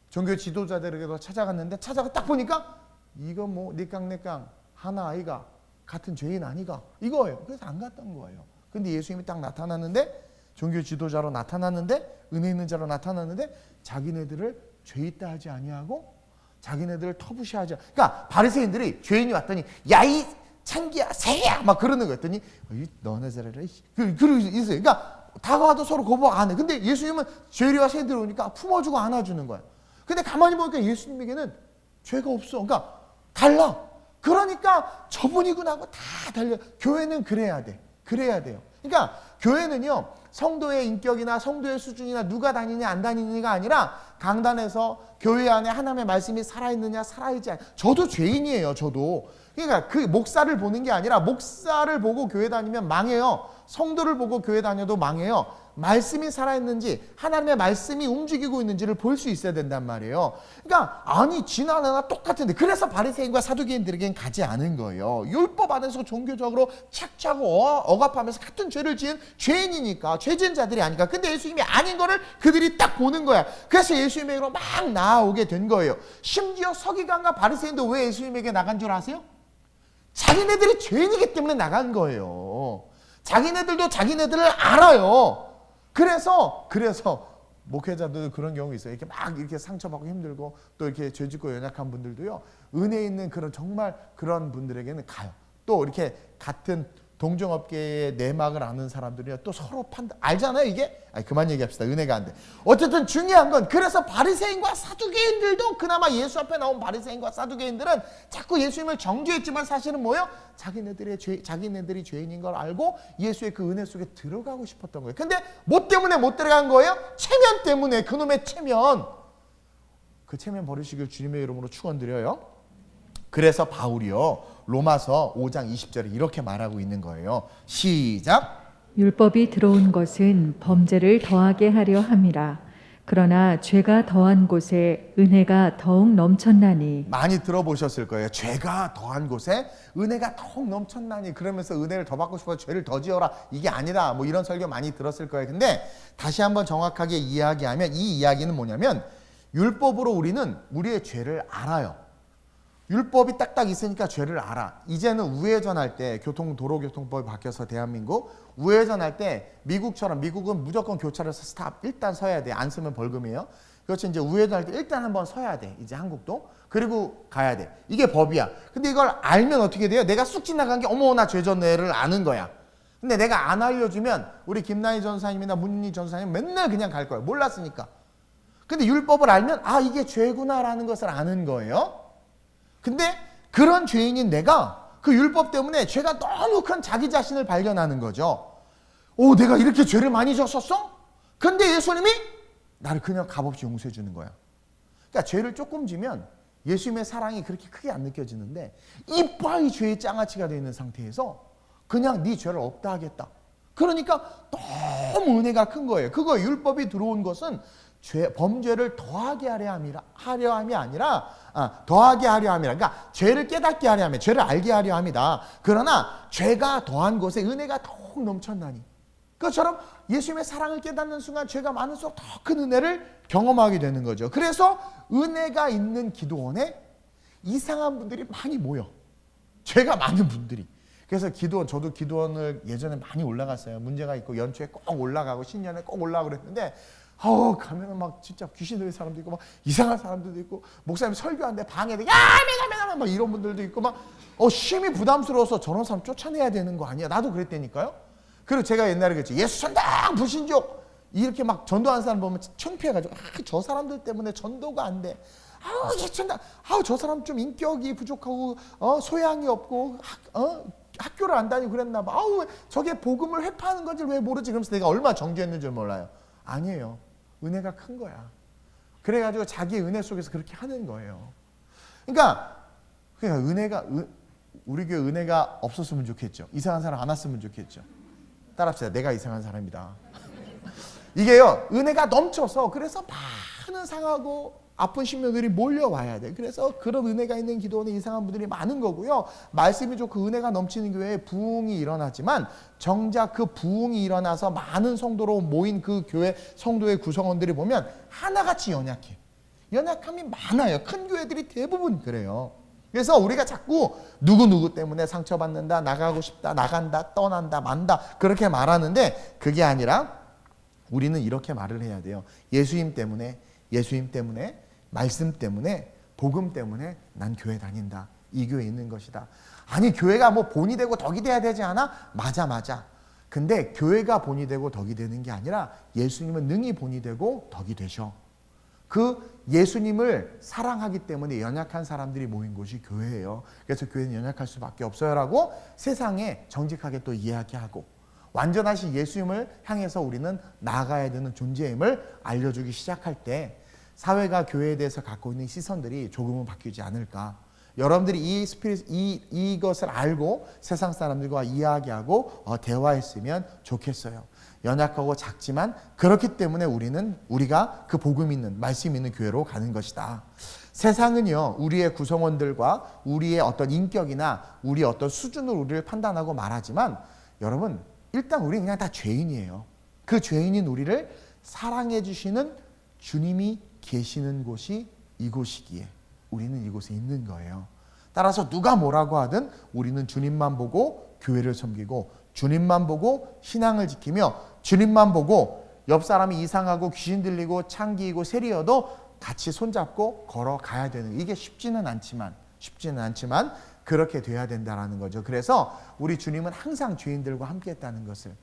종교 지도자들에게도 찾아갔는데 찾아가 딱 보니까 이거 니깡 하나 아이가 같은 죄인 아니가 이거예요. 그래서 안 갔던 거예요. 근데 예수님이 딱 나타났는데, 종교 지도자로 나타났는데, 은혜 있는 자로 나타났는데, 자기네들을 죄 있다 하지 아니하고 자기네들을 터부시하지. 그러니까 바리새인들이 죄인이 왔더니 야 이 창기야 새야 막 그러는 거였더니 너네 잘해라. 그러고 있어요. 그러니까 다가와도 서로 거부 안 해. 근데 예수님은 죄리와 새들이 오니까 품어주고 안아주는 거야. 근데 가만히 보니까 예수님에게는 죄가 없어. 그러니까 달라. 그러니까 저분이구나 하고 다 달려. 교회는 그래야 돼. 그래야 돼요. 그러니까 교회는요, 성도의 인격이나 성도의 수준이나 누가 다니냐 안 다니느냐가 아니라 강단에서 교회 안에 하나님의 말씀이 살아있느냐 살아있지 않느냐. 저도 죄인이에요. 저도. 그러니까 그 목사를 보는 게 아니라 목사를 보고 교회 다니면 망해요. 성도를 보고 교회 다녀도 망해요. 말씀이 살아있는지 하나님의 말씀이 움직이고 있는지를 볼 수 있어야 된단 말이에요. 그러니까 아니 지나나 똑같은데, 그래서 바리새인과 사두개인들에겐 가지 않은 거예요. 율법 안에서 종교적으로 착취하고 억압하면서 같은 죄를 지은 죄인이니까, 죄진 자들이 아니까. 근데 예수님이 아닌 거를 그들이 딱 보는 거야. 그래서 예수님에게로 막 나아오게 된 거예요. 심지어 서기관과 바리새인도 왜 예수님에게 나간 줄 아세요? 자기네들이 죄인이기 때문에 나간 거예요. 자기네들도 자기네들을 알아요. 그래서 목회자들 그런 경우 있어요. 이렇게 막 이렇게 상처받고 힘들고 또 이렇게 죄짓고 연약한 분들도요, 은혜 있는 그런 정말 그런 분들에게는 가요. 또 이렇게 같은 동종업계의 내막을 아는 사람들이요, 또 서로 알잖아요. 이게 그만 얘기합시다. 은혜가 안 돼. 어쨌든 중요한 건, 그래서 바리새인과 사두개인들도, 그나마 예수 앞에 나온 바리새인과 사두개인들은 자꾸 예수님을 정죄했지만 사실은 뭐예요? 자기네들이 죄인인 걸 알고 예수의 그 은혜 속에 들어가고 싶었던 거예요. 근데 뭐 때문에 못 들어간 거예요? 체면 때문에. 그놈의 체면. 그 체면 버리시길 주님의 이름으로 축원드려요. 그래서 바울이요, 로마서 5장 20절에 이렇게 말하고 있는 거예요. 시작. 율법이 들어온 것은 범죄를 더하게 하려 함이라. 그러나 죄가 더한 곳에 은혜가 더욱 넘쳤나니. 많이 들어보셨을 거예요. 죄가 더한 곳에 은혜가 더욱 넘쳤나니. 그러면서 은혜를 더 받고 싶어서 죄를 더 지어라, 이게 아니라 뭐 이런 설교 많이 들었을 거예요. 근데 다시 한번 정확하게 이야기하면, 이 이야기는 뭐냐면, 율법으로 우리는 우리의 죄를 알아요. 율법이 딱딱 있으니까 죄를 알아. 이제는 우회전할 때, 도로교통법이 바뀌어서 대한민국 우회전할 때, 미국은 무조건 교차로에서 스탑 일단 서야 돼. 안 쓰면 벌금이에요. 그렇죠. 이제 우회전할 때 일단 한번 서야 돼. 이제 한국도. 그리고 가야 돼. 이게 법이야. 근데 이걸 알면 어떻게 돼요? 내가 쑥 지나간 게 어머 나 죄 졌네를 아는 거야. 근데 내가 안 알려주면 우리 김나희 전사님이나 문희 전사님 맨날 그냥 갈 거예요. 몰랐으니까. 근데 율법을 알면 아 이게 죄구나라는 것을 아는 거예요. 근데 그런 죄인인 내가 그 율법 때문에 죄가 너무 큰 자기 자신을 발견하는 거죠. 오, 내가 이렇게 죄를 많이 졌었어? 근데 예수님이 나를 그냥 값없이 용서해 주는 거야. 그러니까 죄를 조금 지면 예수님의 사랑이 그렇게 크게 안 느껴지는데, 이빨이 죄의 장아찌가 되어 있는 상태에서 그냥 네 죄를 없다 하겠다. 그러니까 너무 은혜가 큰 거예요. 그거 율법이 들어온 것은 범죄를 더하게 하려 함이 아니라 더하게 하려 함이라. 그러니까 죄를 깨닫게 하려 함이, 죄를 알게 하려 함이다. 그러나 죄가 더한 곳에 은혜가 더욱 넘쳤나니. 그것처럼 예수님의 사랑을 깨닫는 순간 죄가 많을수록 더 큰 은혜를 경험하게 되는 거죠. 그래서 은혜가 있는 기도원에 이상한 분들이 많이 모여. 죄가 많은 분들이. 그래서 저도 기도원을 예전에 많이 올라갔어요. 문제가 있고 연초에 꼭 올라가고 신년에 꼭 올라가고 그랬는데, 가면은 막 진짜 귀신 들린 사람도 있고 막 이상한 사람들도 있고, 목사님 설교하는데 방해돼 메가 막 이런 분들도 있고 막 심히 부담스러워서 저런 사람 쫓아내야 되는 거 아니야. 나도 그랬다니까요. 그리고 제가 옛날에 그랬지, 예수 전당 불신족 이렇게 막 전도하는 사람 보면 창피해가지고 저 사람들 때문에 전도가 안 돼. 예수 전당, 저 사람 좀 인격이 부족하고 소양이 없고 학교를 안 다니고 그랬나 봐. 왜 저게 복음을 회파하는 건지 왜 모르지. 그러면서 내가 얼마나 정죄했는 줄 몰라요. 아니에요. 은혜가 큰 거야. 그래가지고 자기의 은혜 속에서 그렇게 하는 거예요. 그러니까 우리 교회 은혜가 없었으면 좋겠죠. 이상한 사람 안 왔으면 좋겠죠. 따라합시다. 내가 이상한 사람이다. 이게요, 은혜가 넘쳐서 그래서 많은 상하고 아픈 신명들이 몰려와야 돼. 그래서 그런 은혜가 있는 기도원에 이상한 분들이 많은 거고요. 말씀이 좋고 은혜가 넘치는 교회에 부흥이 일어나지만, 정작 그 부흥이 일어나서 많은 성도로 모인 그 교회 성도의 구성원들이 보면 하나같이 연약해. 연약함이 많아요. 큰 교회들이 대부분 그래요. 그래서 우리가 자꾸 누구누구 때문에 상처받는다, 나가고 싶다, 나간다, 떠난다, 만다 그렇게 말하는데 그게 아니라 우리는 이렇게 말을 해야 돼요. 예수님 때문에, 말씀 때문에, 복음 때문에 난 교회 다닌다. 이 교회에 있는 것이다. 아니 교회가 뭐 본이 되고 덕이 돼야 되지 않아? 맞아. 근데 교회가 본이 되고 덕이 되는 게 아니라 예수님은 능히 본이 되고 덕이 되셔. 그 예수님을 사랑하기 때문에 연약한 사람들이 모인 곳이 교회예요. 그래서 교회는 연약할 수밖에 없어요라고 세상에 정직하게 또 이야기하고 완전하신 예수님을 향해서 우리는 나아가야 되는 존재임을 알려주기 시작할 때 사회가 교회에 대해서 갖고 있는 시선들이 조금은 바뀌지 않을까. 여러분들이 이것을 알고 세상 사람들과 이야기하고 대화했으면 좋겠어요. 연약하고 작지만 그렇기 때문에 우리가 그 복음 있는 말씀 있는 교회로 가는 것이다. 세상은요 우리의 구성원들과 우리의 어떤 인격이나 우리의 어떤 수준으로 우리를 판단하고 말하지만 여러분 일단 우리 그냥 다 죄인이에요. 그 죄인인 우리를 사랑해 주시는 주님이 계시는 곳이 이곳이기에 우리는 이곳에 있는 거예요. 따라서 누가 뭐라고 하든 우리는 주님만 보고 교회를 섬기고 주님만 보고 신앙을 지키며 주님만 보고 옆 사람이 이상하고 귀신 들리고 창기이고 세리여도 같이 손잡고 걸어가야 되는 이게 쉽지는 않지만 그렇게 돼야 된다는 거죠. 그래서 우리 주님은 항상 죄인들과 함께 했다는 것을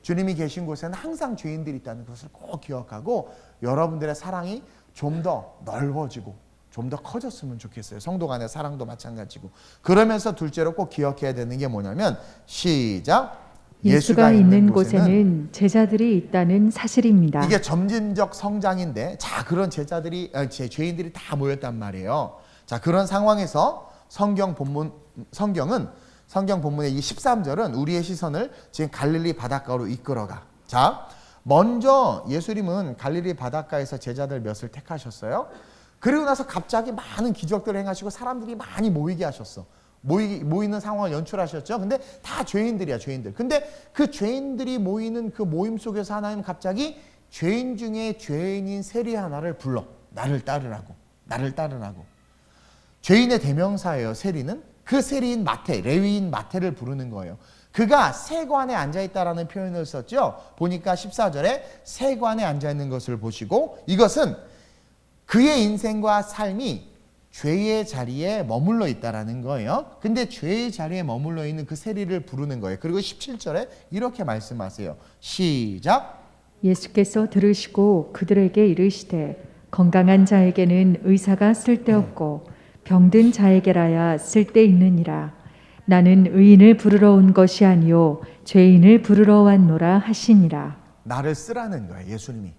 주님이 계신 곳에는 항상 죄인들이 있다는 것을 꼭 기억하고 여러분들의 사랑이 좀 더 넓어지고 좀 더 커졌으면 좋겠어요. 성도 간의 사랑도 마찬가지고. 그러면서 둘째로 꼭 기억해야 되는 게 뭐냐면 시작. 예수가 있는 곳에는 제자들이 있다는 사실입니다. 이게 점진적 성장인데 자 그런 죄인들이 다 모였단 말이에요. 자 그런 상황에서 성경 본문의 이 13절은 우리의 시선을 지금 갈릴리 바닷가로 이끌어가. 자 먼저 예수님은 갈릴리 바닷가에서 제자들 몇을 택하셨어요. 그리고 나서 갑자기 많은 기적들을 행하시고 사람들이 많이 모이게 하셨어. 모이는 상황을 연출하셨죠. 근데 다 죄인들이야, 죄인들. 근데 그 죄인들이 모이는 그 모임 속에서 하나님 갑자기 죄인 중에 죄인인 세리 하나를 불러. 나를 따르라고. 죄인의 대명사예요, 세리는. 그 세리인 마태, 레위인 마태를 부르는 거예요. 그가 세관에 앉아있다라는 표현을 썼죠. 보니까 14절에 세관에 앉아있는 것을 보시고 이것은 그의 인생과 삶이 죄의 자리에 머물러 있다라는 거예요. 근데 죄의 자리에 머물러 있는 그 세리를 부르는 거예요. 그리고 17절에 이렇게 말씀하세요. 시작. 예수께서 들으시고 그들에게 이르시되 건강한 자에게는 의사가 쓸데없고 병든 자에게라야 쓸데있느니라. 나는 의인을 부르러 온 것이 아니요 죄인을 부르러 왔노라 하시니라. 나를 쓰라는 거예요, 예수님이.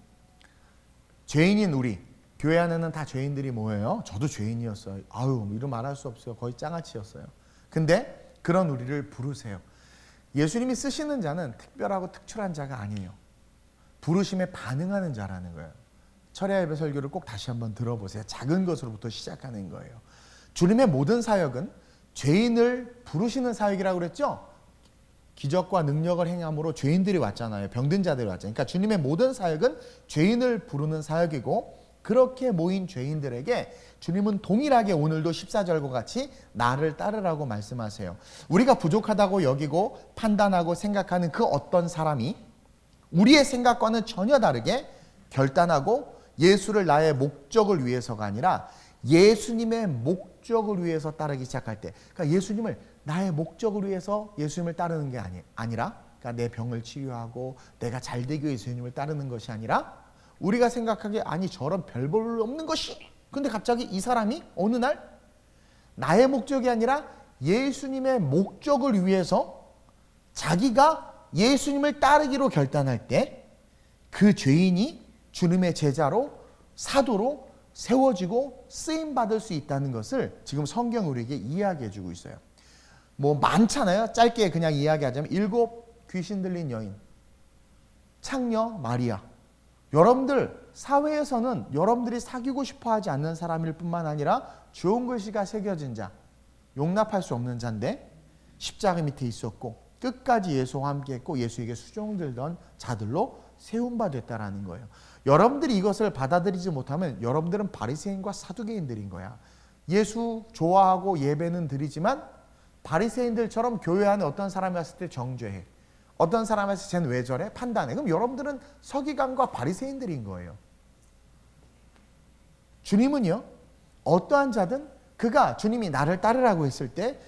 죄인인 우리 교회 안에는 다 죄인들이 모여요. 저도 죄인이었어요. 아유, 이름 말할 수 없어요. 거의 짱아치였어요. 근데 그런 우리를 부르세요. 예수님이 쓰시는 자는 특별하고 특출한 자가 아니에요. 부르심에 반응하는 자라는 거예요. 철야 예배 설교를 꼭 다시 한번 들어보세요. 작은 것으로부터 시작하는 거예요. 주님의 모든 사역은 죄인을 부르시는 사역이라고 그랬죠? 기적과 능력을 행함으로 죄인들이 왔잖아요. 병든 자들이 왔잖아요. 그러니까 주님의 모든 사역은 죄인을 부르는 사역이고 그렇게 모인 죄인들에게 주님은 동일하게 오늘도 14절과 같이 나를 따르라고 말씀하세요. 우리가 부족하다고 여기고 판단하고 생각하는 그 어떤 사람이 우리의 생각과는 전혀 다르게 결단하고 예수를 나의 목적을 위해서가 아니라 예수님의 목적을 위해서 따르기 시작할 때, 그러니까 예수님을 나의 목적을 위해서 예수님을 따르는 게 아니라 그러니까 내 병을 치유하고 내가 잘 되기 위해 예수님을 따르는 것이 아니라 우리가 생각하기에 아니 저런 별 볼 없는 것이, 근데 갑자기 이 사람이 어느 날 나의 목적이 아니라 예수님의 목적을 위해서 자기가 예수님을 따르기로 결단할 때 그 죄인이 주님의 제자로 사도로 세워지고 쓰임받을 수 있다는 것을 지금 성경 우리에게 이야기해 주고 있어요. 뭐 많잖아요. 짧게 그냥 이야기하자면 7 귀신 들린 여인, 창녀 마리아. 여러분들 사회에서는 여러분들이 사귀고 싶어 하지 않는 사람일 뿐만 아니라 좋은 글씨가 새겨진 자, 용납할 수 없는 자인데 십자가 밑에 있었고 끝까지 예수와 함께 했고 예수에게 수종들던 자들로 세움바 됐다라는 거예요. 여러분들이 이것을 받아들이지 못하면 여러분들은 바리새인과 사두개인들인 거야. 예수 좋아하고 예배는 드리지만 바리새인들처럼 교회 안에 어떤 사람이 왔을 때 정죄해. 어떤 사람이 왔을 때 쟤는 왜 저래? 판단해. 그럼 여러분들은 서기관과 바리새인들인 거예요. 주님은요, 어떠한 자든 그가 주님이 나를 따르라고 했을 때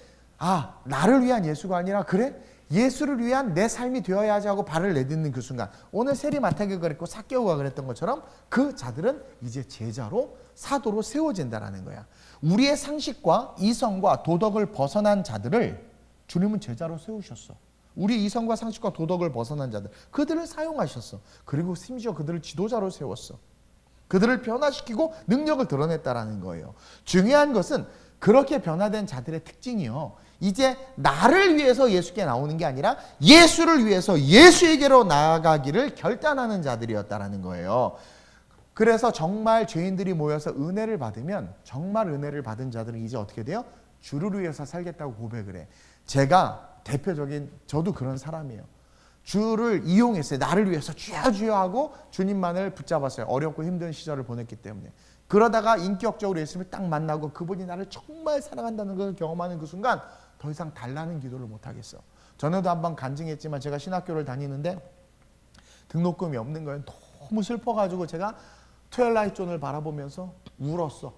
나를 위한 예수가 아니라 그래? 예수를 위한 내 삶이 되어야지 하고 발을 내딛는 그 순간, 오늘 세리마태가 그랬고 삭개오가 그랬던 것처럼 그 자들은 이제 제자로 사도로 세워진다라는 거야. 우리의 상식과 이성과 도덕을 벗어난 자들을 주님은 제자로 세우셨어. 우리 이성과 상식과 도덕을 벗어난 자들, 그들을 사용하셨어. 그리고 심지어 그들을 지도자로 세웠어. 그들을 변화시키고 능력을 드러냈다라는 거예요. 중요한 것은 그렇게 변화된 자들의 특징이요, 이제 나를 위해서 예수께 나오는 게 아니라 예수를 위해서 예수에게로 나아가기를 결단하는 자들이었다라는 거예요. 그래서 정말 죄인들이 모여서 은혜를 받으면, 정말 은혜를 받은 자들은 이제 어떻게 돼요? 주를 위해서 살겠다고 고백을 해. 제가 대표적인, 저도 그런 사람이에요. 주를 이용했어요. 나를 위해서 주여 주여 하고 주님만을 붙잡았어요. 어렵고 힘든 시절을 보냈기 때문에. 그러다가 인격적으로 예수님을 딱 만나고 그분이 나를 정말 사랑한다는 걸 경험하는 그 순간 더 이상 달라는 기도를 못하겠어. 전에도 한번 간증했지만 제가 신학교를 다니는데 등록금이 없는 거예요. 너무 슬퍼가지고 제가 트와일라이트 존을 바라보면서 울었어.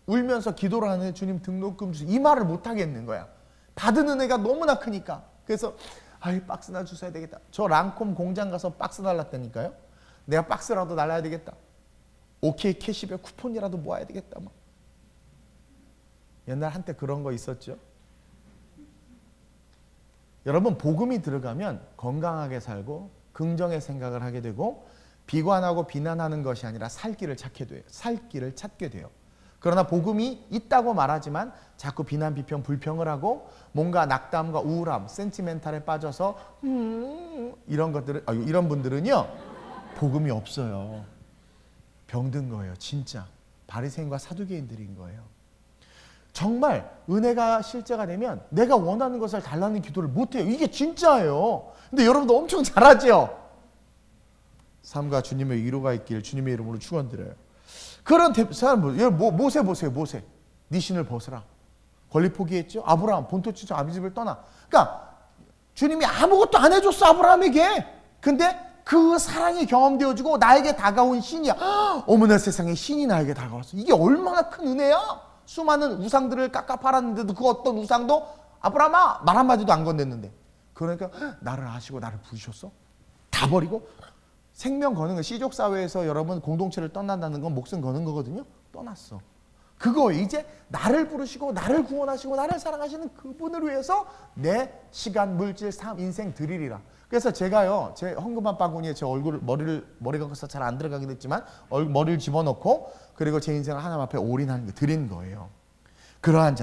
울면서 기도를 하는데 주님 등록금 주세요. 이 말을 못하겠는 거야. 받은 은혜가 너무나 크니까. 그래서 박스나 주셔야 되겠다. 저 랑콤 공장 가서 박스 날랐다니까요. 내가 박스라도 날라야 되겠다. 오케이 캐시백 쿠폰이라도 모아야 되겠다. 막. 옛날 한때 그런 거 있었죠. 여러분, 복음이 들어가면 건강하게 살고 긍정의 생각을 하게 되고 비관하고 비난하는 것이 아니라 살 길을 찾게 돼요. 살 길을 찾게 돼요. 그러나 복음이 있다고 말하지만 자꾸 비난, 비평, 불평을 하고 뭔가 낙담과 우울함, 센티멘탈에 빠져서 이런 것들은, 이런 분들은요, 복음이 없어요. 병든 거예요. 진짜 바리새인과 사두개인들인 거예요. 정말 은혜가 실제가 되면 내가 원하는 것을 달라는 기도를 못해요. 이게 진짜예요. 근데 여러분도 엄청 잘하죠. 삶과 주님의 위로가 있길 주님의 이름으로 축원드려요. 그런 사람, 모세 보세요. 모세, 네 신을 벗으라. 권리 포기했죠. 아브라함, 본토 친척 아비 집을 떠나. 그러니까 주님이 아무것도 안 해줬어, 아브라함에게. 근데 그 사랑이 경험되어지고 나에게 다가온 신이야. 어머나 세상에, 신이 나에게 다가왔어. 이게 얼마나 큰 은혜야. 수많은 우상들을 깎아 팔았는데도 그 어떤 우상도 아브라함아 말 한마디도 안 건넸는데, 그러니까 나를 아시고 나를 부르셨어? 다 버리고 생명 거는 거, 시족사회에서 여러분 공동체를 떠난다는 건 목숨 거는 거거든요. 떠났어. 그거 이제 나를 부르시고 나를 구원하시고 나를 사랑하시는 그분을 위해서 내 시간, 물질, 삶, 인생 드리리라. 그래서 제가요, 제 헌금한 바구니에 제 머리가 커서 잘 안 들어가긴 했지만 머리를 집어넣고 그리고 제 인생을 하나님 앞에 올인하는 거 드린 거예요. 그러한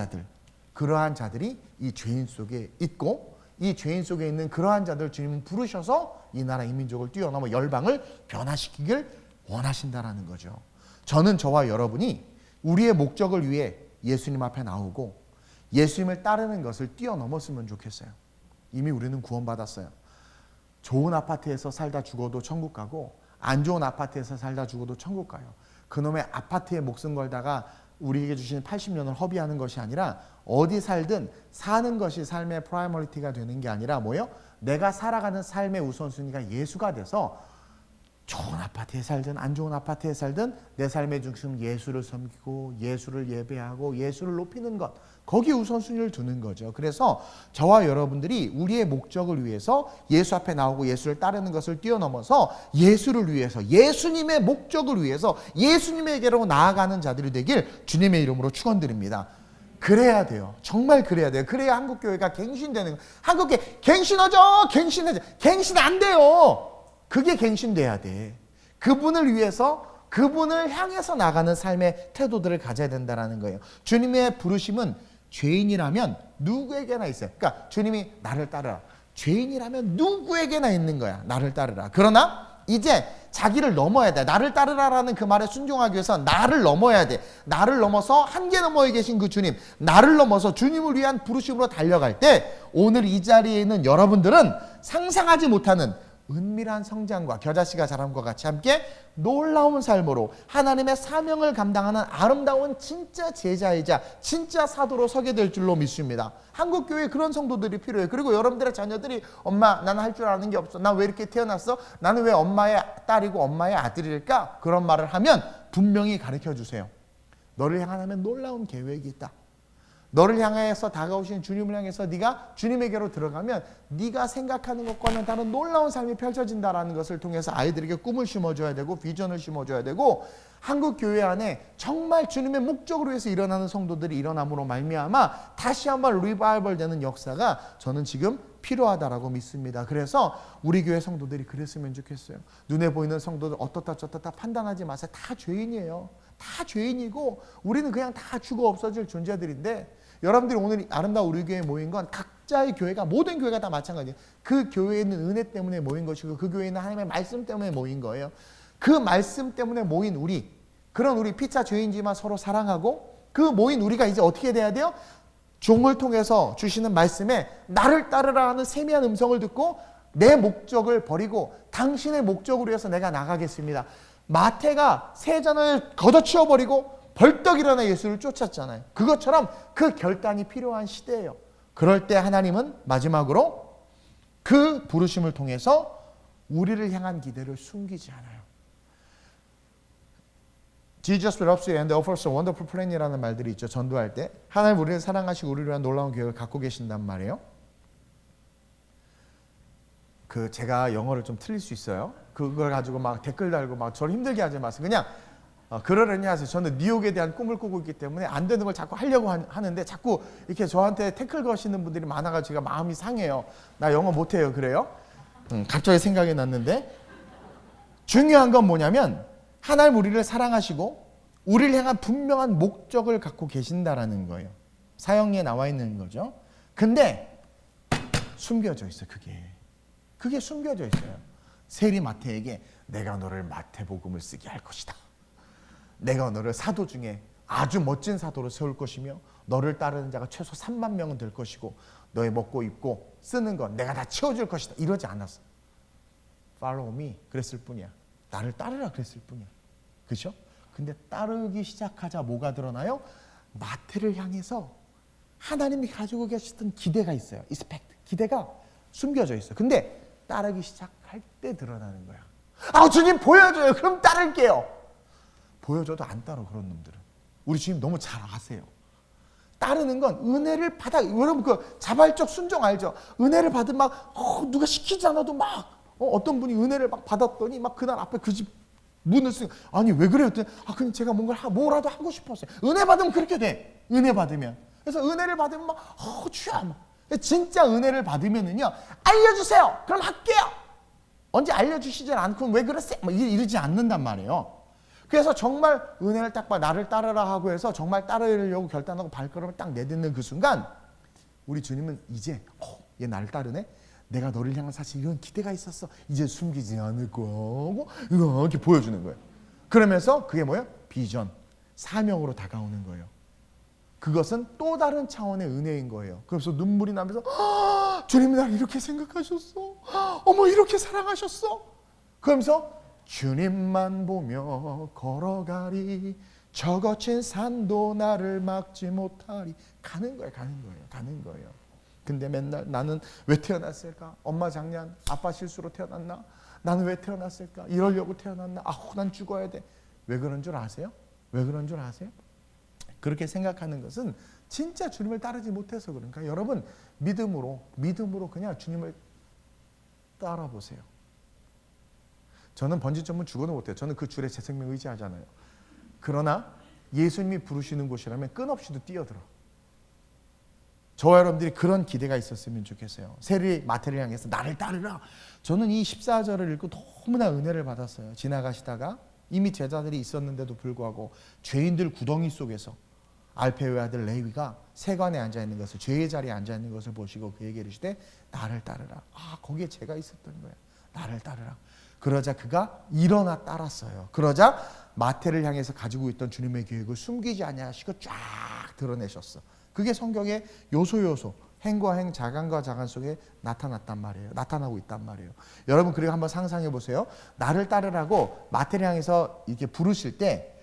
자들이 이 죄인 속에 있고, 이 죄인 속에 있는 그러한 자들 주님은 부르셔서 이 나라 이 민족을 뛰어넘어 열방을 변화시키길 원하신다라는 거죠. 저는 저와 여러분이 우리의 목적을 위해 예수님 앞에 나오고 예수님을 따르는 것을 뛰어넘었으면 좋겠어요. 이미 우리는 구원받았어요. 좋은 아파트에서 살다 죽어도 천국 가고 안 좋은 아파트에서 살다 죽어도 천국 가요. 그놈의 아파트에 목숨 걸다가 우리에게 주신 80년을 허비하는 것이 아니라 어디 살든 사는 것이 삶의 프라이머리티가 되는 게 아니라 뭐예요? 내가 살아가는 삶의 우선순위가 예수가 돼서 좋은 아파트에 살든 안 좋은 아파트에 살든 내 삶의 중심 예수를 섬기고 예수를 예배하고 예수를 높이는 것, 거기에 우선순위를 두는 거죠. 그래서 저와 여러분들이 우리의 목적을 위해서 예수 앞에 나오고 예수를 따르는 것을 뛰어넘어서 예수를 위해서, 예수님의 목적을 위해서 예수님에게로 나아가는 자들이 되길 주님의 이름으로 축원드립니다. 그래야 돼요. 정말 그래야 돼요. 그래야 한국교회가 갱신되는 거예요. 한국교회 갱신하죠. 갱신 안 돼요. 그게 갱신돼야 돼. 그분을 위해서, 그분을 향해서 나가는 삶의 태도들을 가져야 된다는 거예요. 주님의 부르심은 죄인이라면 누구에게나 있어요. 그러니까 주님이 나를 따르라. 죄인이라면 누구에게나 있는 거야. 나를 따르라. 그러나 이제 자기를 넘어야 돼. 나를 따르라라는 그 말에 순종하기 위해서 나를 넘어야 돼. 나를 넘어서 한계 너머에 계신 그 주님, 나를 넘어서 주님을 위한 부르심으로 달려갈 때 오늘 이 자리에 있는 여러분들은 상상하지 못하는 은밀한 성장과 겨자씨가 자람과 같이 함께 놀라운 삶으로 하나님의 사명을 감당하는 아름다운 진짜 제자이자 진짜 사도로 서게 될 줄로 믿습니다. 한국교회에 그런 성도들이 필요해요. 그리고 여러분들의 자녀들이 엄마 나는 할 줄 아는 게 없어. 나 왜 이렇게 태어났어? 나는 왜 엄마의 딸이고 엄마의 아들일까? 그런 말을 하면 분명히 가르쳐 주세요. 너를 향하면 놀라운 계획이 있다. 너를 향해서 다가오신 주님을 향해서 네가 주님에게로 들어가면 네가 생각하는 것과는 다른 놀라운 삶이 펼쳐진다라는 것을 통해서 아이들에게 꿈을 심어줘야 되고 비전을 심어줘야 되고 한국 교회 안에 정말 주님의 목적으로 해서 일어나는 성도들이 일어남으로 말미암아 다시 한번 리바이벌 되는 역사가 저는 지금 필요하다라고 믿습니다. 그래서 우리 교회 성도들이 그랬으면 좋겠어요. 눈에 보이는 성도들 어떻다 저떻다 판단하지 마세요. 다 죄인이에요. 다 죄인이고 우리는 그냥 다 죽어 없어질 존재들인데 여러분들이 오늘 아름다운 우리 교회에 모인 건 각자의 교회가 모든 교회가 다 마찬가지예요. 그 교회에 있는 은혜 때문에 모인 것이고 그 교회에 있는 하나님의 말씀 때문에 모인 거예요. 그 말씀 때문에 모인 우리 그런 우리 피차 죄인지만 서로 사랑하고 그 모인 우리가 이제 어떻게 돼야 돼요? 종을 통해서 주시는 말씀에 나를 따르라 하는 세미한 음성을 듣고 내 목적을 버리고 당신의 목적으로 해서 내가 나가겠습니다. 마태가 세 잔을 걷어치워버리고 벌떡 일어나 예수를 쫓았잖아요. 그것처럼 그 결단이 필요한 시대예요. 그럴 때 하나님은 마지막으로 그 부르심을 통해서 우리를 향한 기대를 숨기지 않아요. Jesus loves you and offers a wonderful plan이라는 말들이 있죠. 전도할 때 하나님 우리를 사랑하시고 우리를 위한 놀라운 계획을 갖고 계신단 말이에요. 제가 영어를 좀 틀릴 수 있어요. 그걸 가지고 막 댓글 달고 막 저를 힘들게 하지 마세요. 그냥 그러려니 하세요. 저는 뉴욕에 대한 꿈을 꾸고 있기 때문에 안 되는 걸 자꾸 하려고 하는데 자꾸 이렇게 저한테 태클 거시는 분들이 많아가지고 제가 마음이 상해요. 나 영어 못해요. 그래요? 갑자기 생각이 났는데 중요한 건 뭐냐면 하나님 우리를 사랑하시고 우리를 향한 분명한 목적을 갖고 계신다라는 거예요. 사형리에 나와 있는 거죠. 근데 숨겨져 있어요. 그게 숨겨져 있어요. 세리 마태에게 내가 너를 마태복음을 쓰게 할 것이다. 내가 너를 사도 중에 아주 멋진 사도로 세울 것이며 너를 따르는 자가 최소 3만 명은 될 것이고 너의 먹고 입고 쓰는 건 내가 다 채워줄 것이다. 이러지 않았어. Follow me 그랬을 뿐이야. 나를 따르라 그랬을 뿐이야. 그렇죠? 근데 따르기 시작하자 뭐가 드러나요? 마태를 향해서 하나님이 가지고 계시던 기대가 있어요. expect. 기대가 숨겨져 있어요. 근데 따르기 시작할 때 드러나는 거야. 주님 보여줘요. 그럼 따를게요. 보여줘도 안 따라 그런 놈들은. 우리 주님 너무 잘 아세요. 따르는 건 은혜를 받아. 여러분 그 자발적 순종 알죠? 은혜를 받은 막 누가 시키지 않아도 막 어떤 분이 은혜를 막 받았더니 막 그날 앞에 그 집 문을 쓰고 아니 왜 그래요? 그냥 제가 뭐라도 하고 싶었어요. 은혜 받으면 그렇게 돼. 은혜 받으면. 그래서 은혜를 받으면 막 주야 막. 진짜 은혜를 받으면은요 알려주세요. 그럼 할게요. 언제 알려주시지 않고 왜 그러세요? 막 이러지 않는단 말이에요. 그래서 정말 은혜를 딱 봐 나를 따르라 하고 해서 정말 따르려고 결단하고 발걸음을 딱 내딛는 그 순간 우리 주님은 이제 얘 나를 따르네? 내가 너를 향한 사실 이런 기대가 있었어. 이제 숨기지 않을 거고 이렇게 보여주는 거예요. 그러면서 그게 뭐예요? 비전, 사명으로 다가오는 거예요. 그것은 또 다른 차원의 은혜인 거예요. 그래서 눈물이 나면서 주님이 나를 이렇게 생각하셨어. 어머 이렇게 사랑하셨어. 그러면서 주님만 보며 걸어가리 저 거친 산도 나를 막지 못하리. 가는 거예요. 근데 맨날 나는 왜 태어났을까? 엄마 장난, 아빠 실수로 태어났나? 나는 왜 태어났을까? 이러려고 태어났나? 난 죽어야 돼. 왜 그런 줄 아세요? 그렇게 생각하는 것은 진짜 주님을 따르지 못해서 그러니까 여러분 믿음으로 그냥 주님을 따라보세요. 저는 번지점은 죽어도 못해요. 저는 그 줄에 제 생명 의지하잖아요. 그러나 예수님이 부르시는 곳이라면 끝없이도 뛰어들어. 저와 여러분들이 그런 기대가 있었으면 좋겠어요. 세리 마태를 향해서 나를 따르라. 저는 이 14절을 읽고 너무나 은혜를 받았어요. 지나가시다가 이미 제자들이 있었는데도 불구하고 죄인들 구덩이 속에서 알페오의 아들 레위가 세관에 앉아있는 것을 죄의 자리에 앉아있는 것을 보시고 그에게 이르시되 나를 따르라. 거기에 제가 있었던 거예요. 나를 따르라. 그러자 그가 일어나 따랐어요. 그러자 마태를 향해서 가지고 있던 주님의 계획을 숨기지 아니하시고 쫙 드러내셨어. 그게 성경의 요소 행과 행, 자간과 자간 속에 나타났단 말이에요. 나타나고 있단 말이에요. 여러분 그리고 한번 상상해 보세요. 나를 따르라고 마태를 향해서 이렇게 부르실 때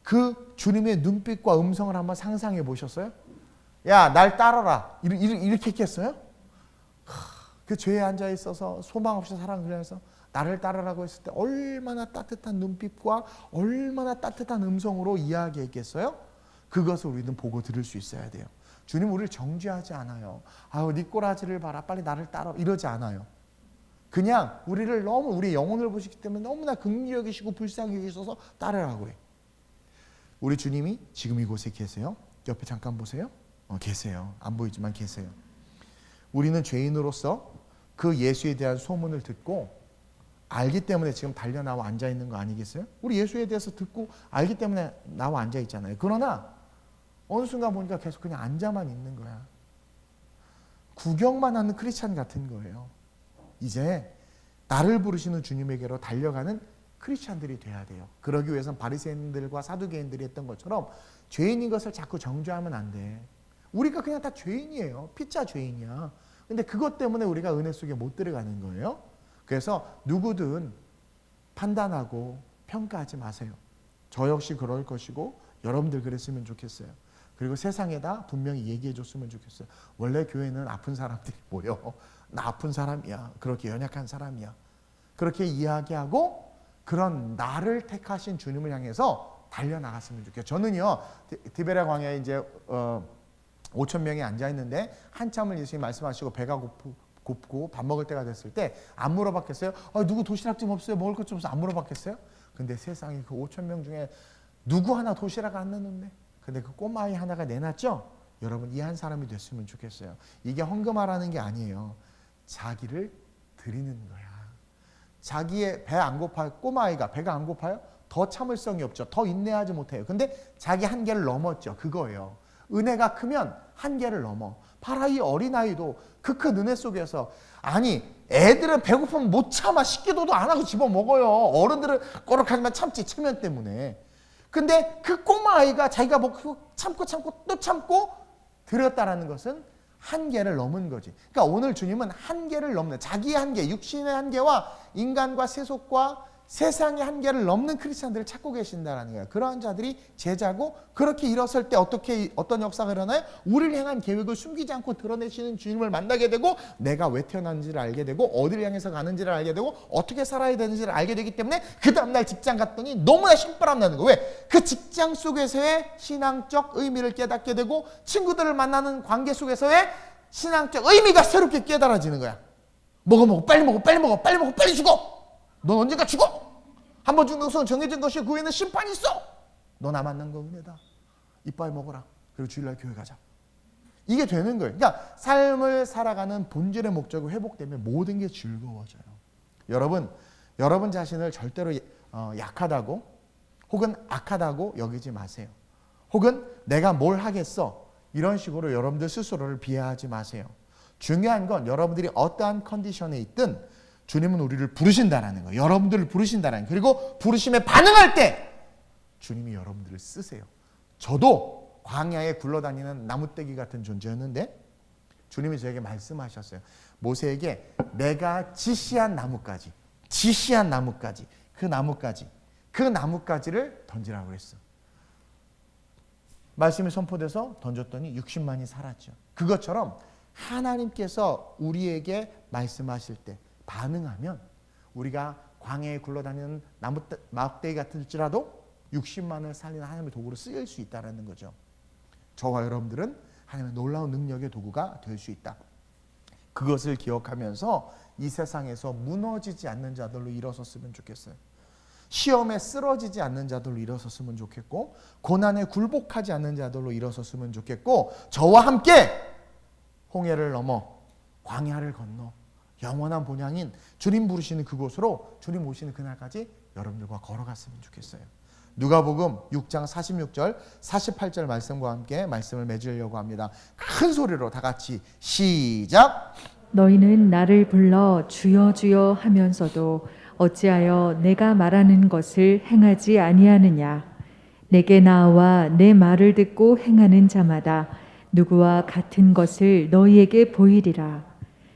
그 주님의 눈빛과 음성을 한번 상상해 보셨어요? 야, 날 따라라. 이렇게 했겠어요? 그 죄에 앉아 있어서 소망 없이 살아가는 그래서 나를 따르라고 했을 때 얼마나 따뜻한 눈빛과 얼마나 따뜻한 음성으로 이야기했겠어요? 그것을 우리는 보고 들을 수 있어야 돼요. 주님 우리를 정죄하지 않아요. 아유, 네 꼬라지를 봐라. 빨리 나를 따라. 이러지 않아요. 그냥 우리를 너무 우리 영혼을 보시기 때문에 너무나 긍휼히 여기시고 불쌍히 여기셔서 따르라고 해. 우리 주님이 지금 이곳에 계세요. 옆에 잠깐 보세요. 계세요. 안 보이지만 계세요. 우리는 죄인으로서 그 예수에 대한 소문을 듣고 알기 때문에 지금 달려 나와 앉아 있는 거 아니겠어요? 우리 예수에 대해서 듣고 알기 때문에 나와 앉아 있잖아요. 그러나 어느 순간 보니까 계속 그냥 앉아만 있는 거야. 구경만 하는 크리스찬 같은 거예요. 이제 나를 부르시는 주님에게로 달려가는 크리스찬들이 돼야 돼요. 그러기 위해서는 바리새인들과 사두개인들이 했던 것처럼 죄인인 것을 자꾸 정죄하면 안 돼. 우리가 그냥 다 죄인이에요. 피자 죄인이야. 근데 그것 때문에 우리가 은혜 속에 못 들어가는 거예요. 그래서 누구든 판단하고 평가하지 마세요. 저 역시 그럴 것이고 여러분들 그랬으면 좋겠어요. 그리고 세상에다 분명히 얘기해 줬으면 좋겠어요. 원래 교회는 아픈 사람들이 모여. 나 아픈 사람이야. 그렇게 연약한 사람이야. 그렇게 이야기하고 그런 나를 택하신 주님을 향해서 달려나갔으면 좋겠어요. 저는요, 디베랴 광야에 이제 5천 명이 앉아 있는데 한참을 예수님이 말씀하시고 배가 곱고 밥 먹을 때가 됐을 때 안 물어봤겠어요? 누구 도시락 좀 없어요? 먹을 것 좀 없어요? 안 물어봤겠어요? 근데 세상에 그 5천 명 중에 누구 하나 도시락 안 내놓네. 근데 그 꼬마아이 하나가 내놨죠? 여러분 이 한 사람이 됐으면 좋겠어요. 이게 헌금하라는 게 아니에요. 자기를 드리는 거야. 자기의 배 안 고파요? 꼬마아이가 배가 안 고파요? 더 참을성이 없죠. 더 인내하지 못해요. 근데 자기 한계를 넘었죠. 그거예요. 은혜가 크면 한계를 넘어. 봐라 이 어린아이도 그 큰 은혜 속에서 아니 애들은 배고프면 못 참아. 식기도도 안 하고 집어먹어요. 어른들은 꼬락하지만 참지 체면 때문에. 근데 그 꼬마아이가 자기가 먹고 참고 또 참고 드렸다라는 것은 한계를 넘은 거지. 그러니까 오늘 주님은 한계를 넘는 자기의 한계, 육신의 한계와 인간과 세속과 세상의 한계를 넘는 크리스찬들을 찾고 계신다는 거예요. 그러한 자들이 제자고 그렇게 일어설 때 어떤 역사가 일어나요? 우리를 향한 계획을 숨기지 않고 드러내시는 주님을 만나게 되고 내가 왜 태어났는지를 알게 되고 어디를 향해서 가는지를 알게 되고 어떻게 살아야 되는지를 알게 되기 때문에 그 다음날 직장 갔더니 너무나 신바람 나는 거예요. 왜? 그 직장 속에서의 신앙적 의미를 깨닫게 되고 친구들을 만나는 관계 속에서의 신앙적 의미가 새롭게 깨달아지는 거야. 먹어 빨리 먹어 빨리 죽어. 넌 언젠가 죽어. 한 번 죽는 것은 정해진 것이 그 후에는 심판이 있어. 너 나 만난 거 은혜다. 이빨 먹어라. 그리고 주일날 교회 가자. 이게 되는 거예요. 그러니까 삶을 살아가는 본질의 목적이 회복되면 모든 게 즐거워져요. 여러분 자신을 절대로 약하다고 혹은 악하다고 여기지 마세요. 혹은 내가 뭘 하겠어. 이런 식으로 여러분들 스스로를 비하하지 마세요. 중요한 건 여러분들이 어떠한 컨디션에 있든 주님은 우리를 부르신다는 거예요. 여러분들을 부르신다는 거예요. 그리고 부르심에 반응할 때 주님이 여러분들을 쓰세요. 저도 광야에 굴러다니는 나무떼기 같은 존재였는데 주님이 저에게 말씀하셨어요. 모세에게 내가 지시한 나무까지 그 나무까지를 던지라고 했어. 말씀이 선포돼서 던졌더니 60만이 살았죠. 그것처럼 하나님께서 우리에게 말씀하실 때 반응하면 우리가 광야에 굴러다니는 막대기 같을지라도 60만을 살리는 하나님의 도구로 쓰일 수 있다는 거죠. 저와 여러분들은 하나님의 놀라운 능력의 도구가 될 수 있다. 그것을 기억하면서 이 세상에서 무너지지 않는 자들로 일어섰으면 좋겠어요. 시험에 쓰러지지 않는 자들로 일어섰으면 좋겠고 고난에 굴복하지 않는 자들로 일어섰으면 좋겠고 저와 함께 홍해를 넘어 광야를 건너 영원한 본향인 주님 부르시는 그곳으로 주님 오시는 그날까지 여러분들과 걸어갔으면 좋겠어요. 누가복음 6장 46절 48절 말씀과 함께 말씀을 맺으려고 합니다. 큰 소리로 다 같이 시작. 너희는 나를 불러 주여 주여 하면서도 어찌하여 내가 말하는 것을 행하지 아니하느냐. 내게 나와 내 말을 듣고 행하는 자마다 누구와 같은 것을 너희에게 보이리라.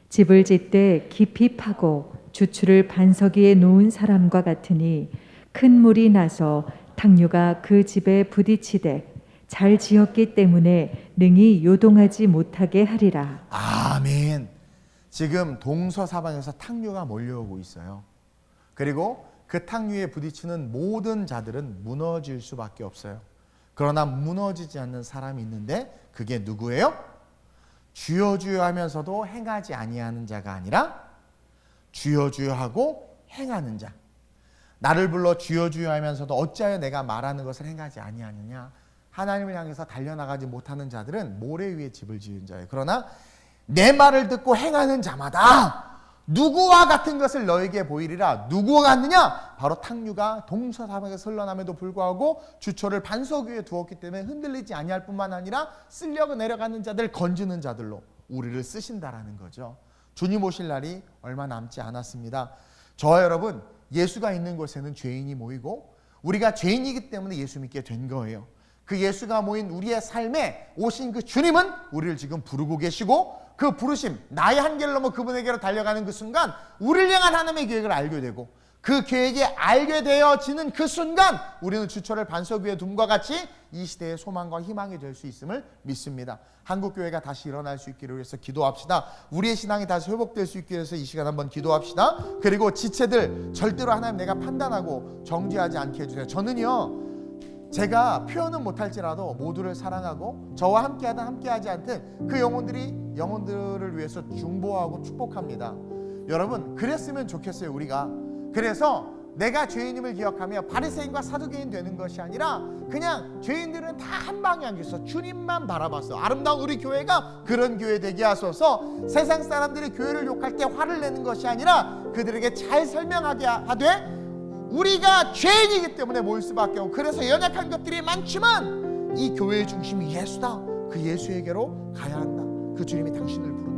집을 짓되 깊이 파고 주추를 반석 위에 놓은 사람과 같으니 큰 물이 나서 탕류가 그 집에 부딪히되 잘 지었기 때문에 능히 요동하지 못하게 하리라. 아멘. 지금 동서사방에서 탕류가 몰려오고 있어요. 그리고 그 탕류에 부딪히는 모든 자들은 무너질 수밖에 없어요. 그러나 무너지지 않는 사람이 있는데 그게 누구예요? 주여 주여 하면서도 행하지 아니하는 자가 아니라 주여 주여 하고 행하는 자. 나를 불러 주여 주여 하면서도 어찌하여 내가 말하는 것을 행하지 아니하느냐. 하나님을 향해서 달려나가지 못하는 자들은 모래 위에 집을 지은 자예요. 그러나 내 말을 듣고 행하는 자마다 누구와 같은 것을 너에게 보이리라. 누구와 같느냐? 바로 탕류가 동서사방에서 흘러남에도 불구하고 주초를 반석 위에 두었기 때문에 흔들리지 아니할 뿐만 아니라 쓸려고 내려가는 자들, 건지는 자들로 우리를 쓰신다라는 거죠. 주님 오실 날이 얼마 남지 않았습니다. 저와 여러분, 예수가 있는 곳에는 죄인이 모이고 우리가 죄인이기 때문에 예수 믿게 된 거예요. 그 예수가 모인 우리의 삶에 오신 그 주님은 우리를 지금 부르고 계시고 그 부르심, 나의 한계를 넘어 그분에게로 달려가는 그 순간 우리를 향한 하나님의 계획을 알게 되고 그 계획이 알게 되어지는 그 순간 우리는 주초를 반석 위에 둠과 같이 이 시대의 소망과 희망이 될 수 있음을 믿습니다. 한국교회가 다시 일어날 수 있기를 위해서 기도합시다. 우리의 신앙이 다시 회복될 수 있기 위해서 이 시간 한번 기도합시다. 그리고 지체들 절대로 하나님 내가 판단하고 정죄하지 않게 해주세요. 저는요, 제가 표현은 못할지라도 모두를 사랑하고 저와 함께하든 함께하지 않든 그 영혼들을 위해서 중보하고 축복합니다. 여러분, 그랬으면 좋겠어요. 우리가 그래서 내가 죄인임을 기억하며 바리새인과 사두개인 되는 것이 아니라 그냥 죄인들은 다 한 방향에서 주님만 바라봤어. 아름다운 우리 교회가 그런 교회 되게 하소서. 세상 사람들이 교회를 욕할 때 화를 내는 것이 아니라 그들에게 잘 설명하게 하되 우리가 죄인이기 때문에 모일 수밖에 없고 그래서 연약한 것들이 많지만 이 교회의 중심이 예수다. 그 예수에게로 가야 한다. 그 주님이 당신을 부른다.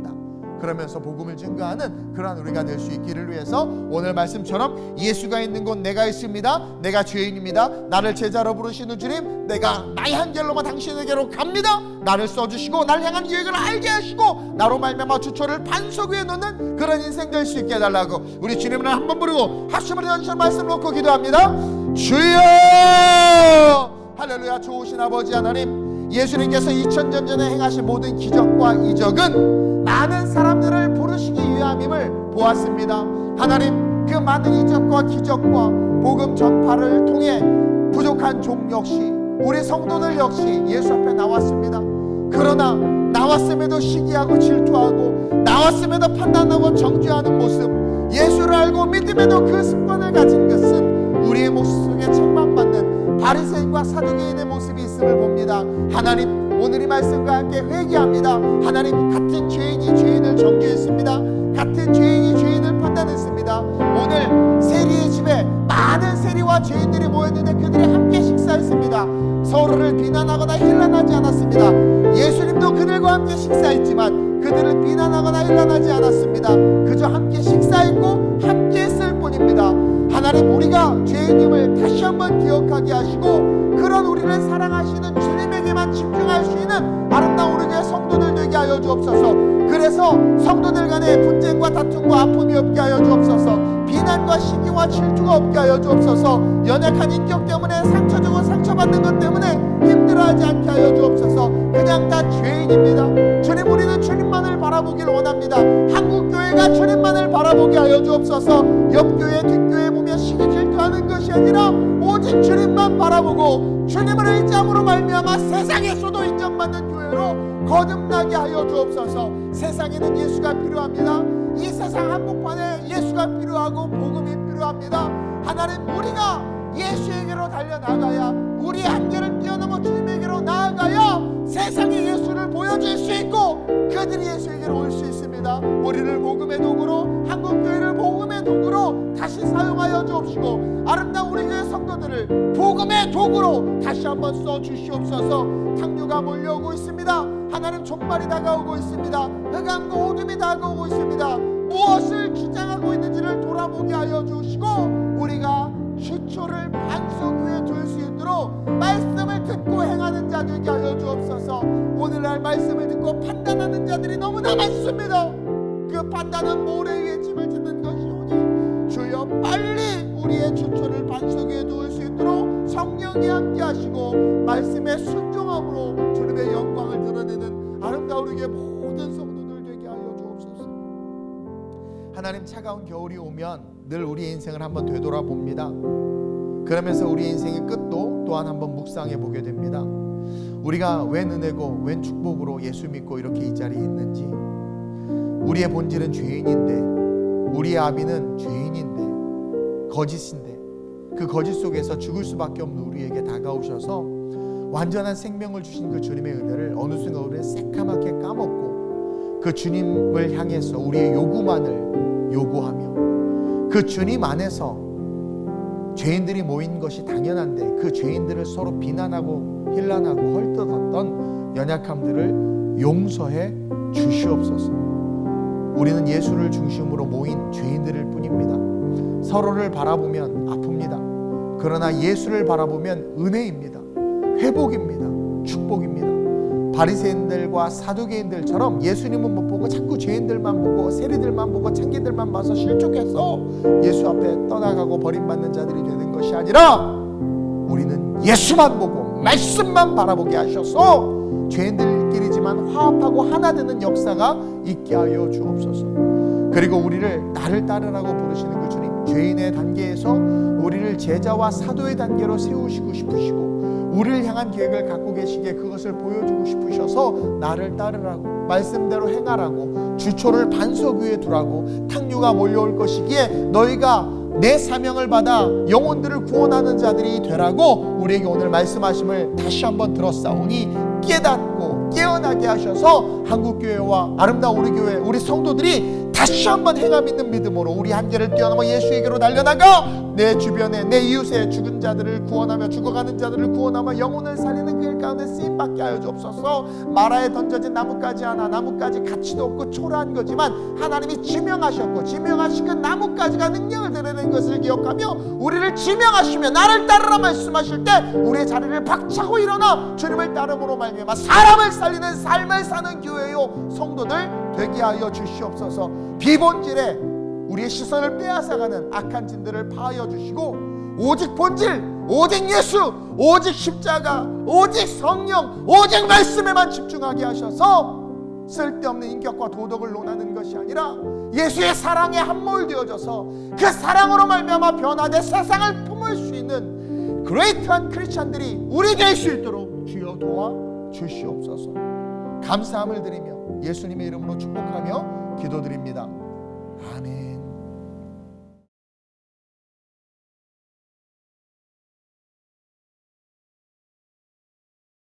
그러면서 복음을 증거하는 그러한 우리가 될 수 있기를 위해서 오늘 말씀처럼 예수가 있는 곳 내가 있습니다. 내가 죄인입니다. 나를 제자로 부르시는 주님, 내가 나의 한결로만 당신에게로 갑니다. 나를 써주시고 나를 향한 계획을 알게 하시고 나로 말미암아 주초를 반석 위에 놓는 그런 인생 될 수 있게 해달라고 우리 주님을 한번 부르고 합심을 연신 말씀 놓고 기도합니다. 주여! 할렐루야. 좋으신 아버지 하나님, 예수님께서 2000년 전에 행하신 모든 기적과 이적은 많은 사람들을 부르시기 위함임을 보았습니다. 하나님, 그 많은 이적과 기적과 복음 전파를 통해 부족한 종 역시 우리 성도들 역시 예수 앞에 나왔습니다. 그러나 나왔음에도 시기하고 질투하고 나왔음에도 판단하고 정죄하는 모습, 예수를 알고 믿음에도 그 습관을 가진 것은 우리의 모습 속에 책망받는 바리새인과 사두개인의 모습이 있음을 봅니다. 하나님, 오늘 이 말씀과 함께 회개합니다. 하나님, 같은 죄인이 죄인을 정죄했습니다. 같은 죄인이 죄인을 판단했습니다. 오늘 세리의 집에 많은 세리와 죄인들이 모였는데 그들이 함께 식사했습니다. 서로를 비난하거나 힐난하지 않았습니다. 예수님도 그들과 함께 식사했지만 그들을 비난하거나 힐난하지 않았습니다. 그저 함께 식사했고 함께 했을 뿐입니다. 하나님, 우리가 죄인임을 다시 한번 기억하게 하시고 그런 우리를 사랑하시는 주님에게만 집중할 수 있는 아름다운 우리 교회 성도들 되게 하여 주옵소서. 그래서 성도들 간의 분쟁과 다툼과 아픔이 없게 하여 주옵소서. 비난과 시기와 질투가 없게 하여 주옵소서. 연약한 인격 때문에 상처 주고 상처받는 것 때문에 힘들어하지 않게 하여 주옵소서. 그냥 다 죄인입니다. 주님, 우리는 주님만을 바라보길 원합니다. 한국교회가 주님만을 바라보게 하여 주옵소서. 옆교회 뒷교회 보며 시기 질투하는 것이 아니라 오직 주님만 바라보고 주님을 의지함으로 말미암아 세상에서도 인정받는 교회로 거듭나게 하여 주옵소서. 세상에는 예수가 필요합니다. 이 세상 한복판에 예수가 필요하고 복음이 필요합니다. 하나님, 우리가 예수에게로 달려나가야 우리 한계를 뛰어넘어 주님에게로 나아가야 세상에 예수를 보여줄 수 있고 그들이 예수에게로 올 수 있습니다. 우리를 복음의 도구로, 한국교회를 복음의 도구로 다시 사용하여 주옵시고 아름다운 우리 교회 성도들을 복음의 도구로 다시 한번 써주시옵소서. 탕류가 몰려오고 있습니다. 하나님, 종말이 다가오고 있습니다. 흑암과 어둠이 다가오고 있습니다. 무엇을 주장하고 있는지를 돌아보게 하여 주시고 우리가 주초를 반석 위에 둘 수 있도록 말씀을 듣고 행하는 자 되게 하여 주옵소서. 오늘날 말씀을 듣고 판단하는 자들이 너무나 많습니다. 그 판단은 모래에 짐을 짓는 것이오니 주여 빨리 우리의 주초를 반석 위에 두을 수 있도록 성령이 함께 하시고 말씀에 순종함으로 주님의 영광을 드러내는 아름다운 우리의 모든 성도들 되게 하여 주옵소서. 하나님, 차가운 겨울이 오면 늘 우리의 인생을 한번 되돌아봅니다. 그러면서 우리의 인생의 끝도 또한 한번 묵상해 보게 됩니다. 우리가 웬 은혜고 웬 축복으로 예수 믿고 이렇게 이 자리에 있는지, 우리의 본질은 죄인인데, 우리의 아비는 죄인인데, 거짓인데, 그 거짓 속에서 죽을 수밖에 없는 우리에게 다가오셔서 완전한 생명을 주신 그 주님의 은혜를 어느 순간 우리는 새까맣게 까먹고 그 주님을 향해서 우리의 요구만을 요구하며 그 주님 안에서 죄인들이 모인 것이 당연한데 그 죄인들을 서로 비난하고 힐난하고 헐뜯었던 연약함들을 용서해 주시옵소서. 우리는 예수를 중심으로 모인 죄인들일 뿐입니다. 서로를 바라보면 아픕니다. 그러나 예수를 바라보면 은혜입니다. 회복입니다. 축복입니다. 바리새인들과 사두개인들처럼 예수님은 못 보고 자꾸 죄인들만 보고 세리들만 보고 창기들만 봐서 실족해서 예수 앞에 떠나가고 버림받는 자들이 되는 것이 아니라 우리는 예수만 보고 말씀만 바라보게 하셔서 죄인들끼리지만 화합하고 하나 되는 역사가 있게 하여 주옵소서. 그리고 우리를 나를 따르라고 부르시는 그 주님, 죄인의 단계에서 우리를 제자와 사도의 단계로 세우시고 싶으시고 우리를 향한 계획을 갖고 계시기에 그것을 보여주고 싶으셔서 나를 따르라고, 말씀대로 행하라고, 주초를 반석 위에 두라고, 탕류가 몰려올 것이기에 너희가 내 사명을 받아 영혼들을 구원하는 자들이 되라고 우리에게 오늘 말씀하심을 다시 한번 들었사오니 깨닫고 깨어나게 하셔서 한국교회와 아름다운 우리 교회, 우리 성도들이 다시 한번 행함 있는 믿음으로 우리 한계를 뛰어넘어 예수에게로 달려나가 내 주변에 내 이웃의 죽은 자들을 구원하며 죽어가는 자들을 구원하며 영혼을 살리는 그 일 가운데 쓰임받게 하여 주옵소서. 마라에 던져진 나뭇가지 하나, 나뭇가지 가치도 없고 초라한 거지만 하나님이 지명하셨고 지명하신 그 나뭇가지가 능력을 드러내는 것을 기억하며 우리를 지명하시며 나를 따르라 말씀하실 때 우리의 자리를 박차고 일어나 주님을 따름으로 말미암아 사람을 살리는 삶을 사는 교회요 성도들 되게 하여 주시옵소서. 비본질에 우리의 시선을 빼앗아가는 악한 진들을 파하여 주시고 오직 본질, 오직 예수, 오직 십자가, 오직 성령, 오직 말씀에만 집중하게 하셔서 쓸데없는 인격과 도덕을 논하는 것이 아니라 예수의 사랑에 함몰되어져서 그 사랑으로 말미암아 변화돼 세상을 품을 수 있는 그레이트한 크리스찬들이 우리 될 수 있도록 주여 도와 주시옵소서. 감사함을 드리며 예수님의 이름으로 축복하며 기도드립니다. 아멘.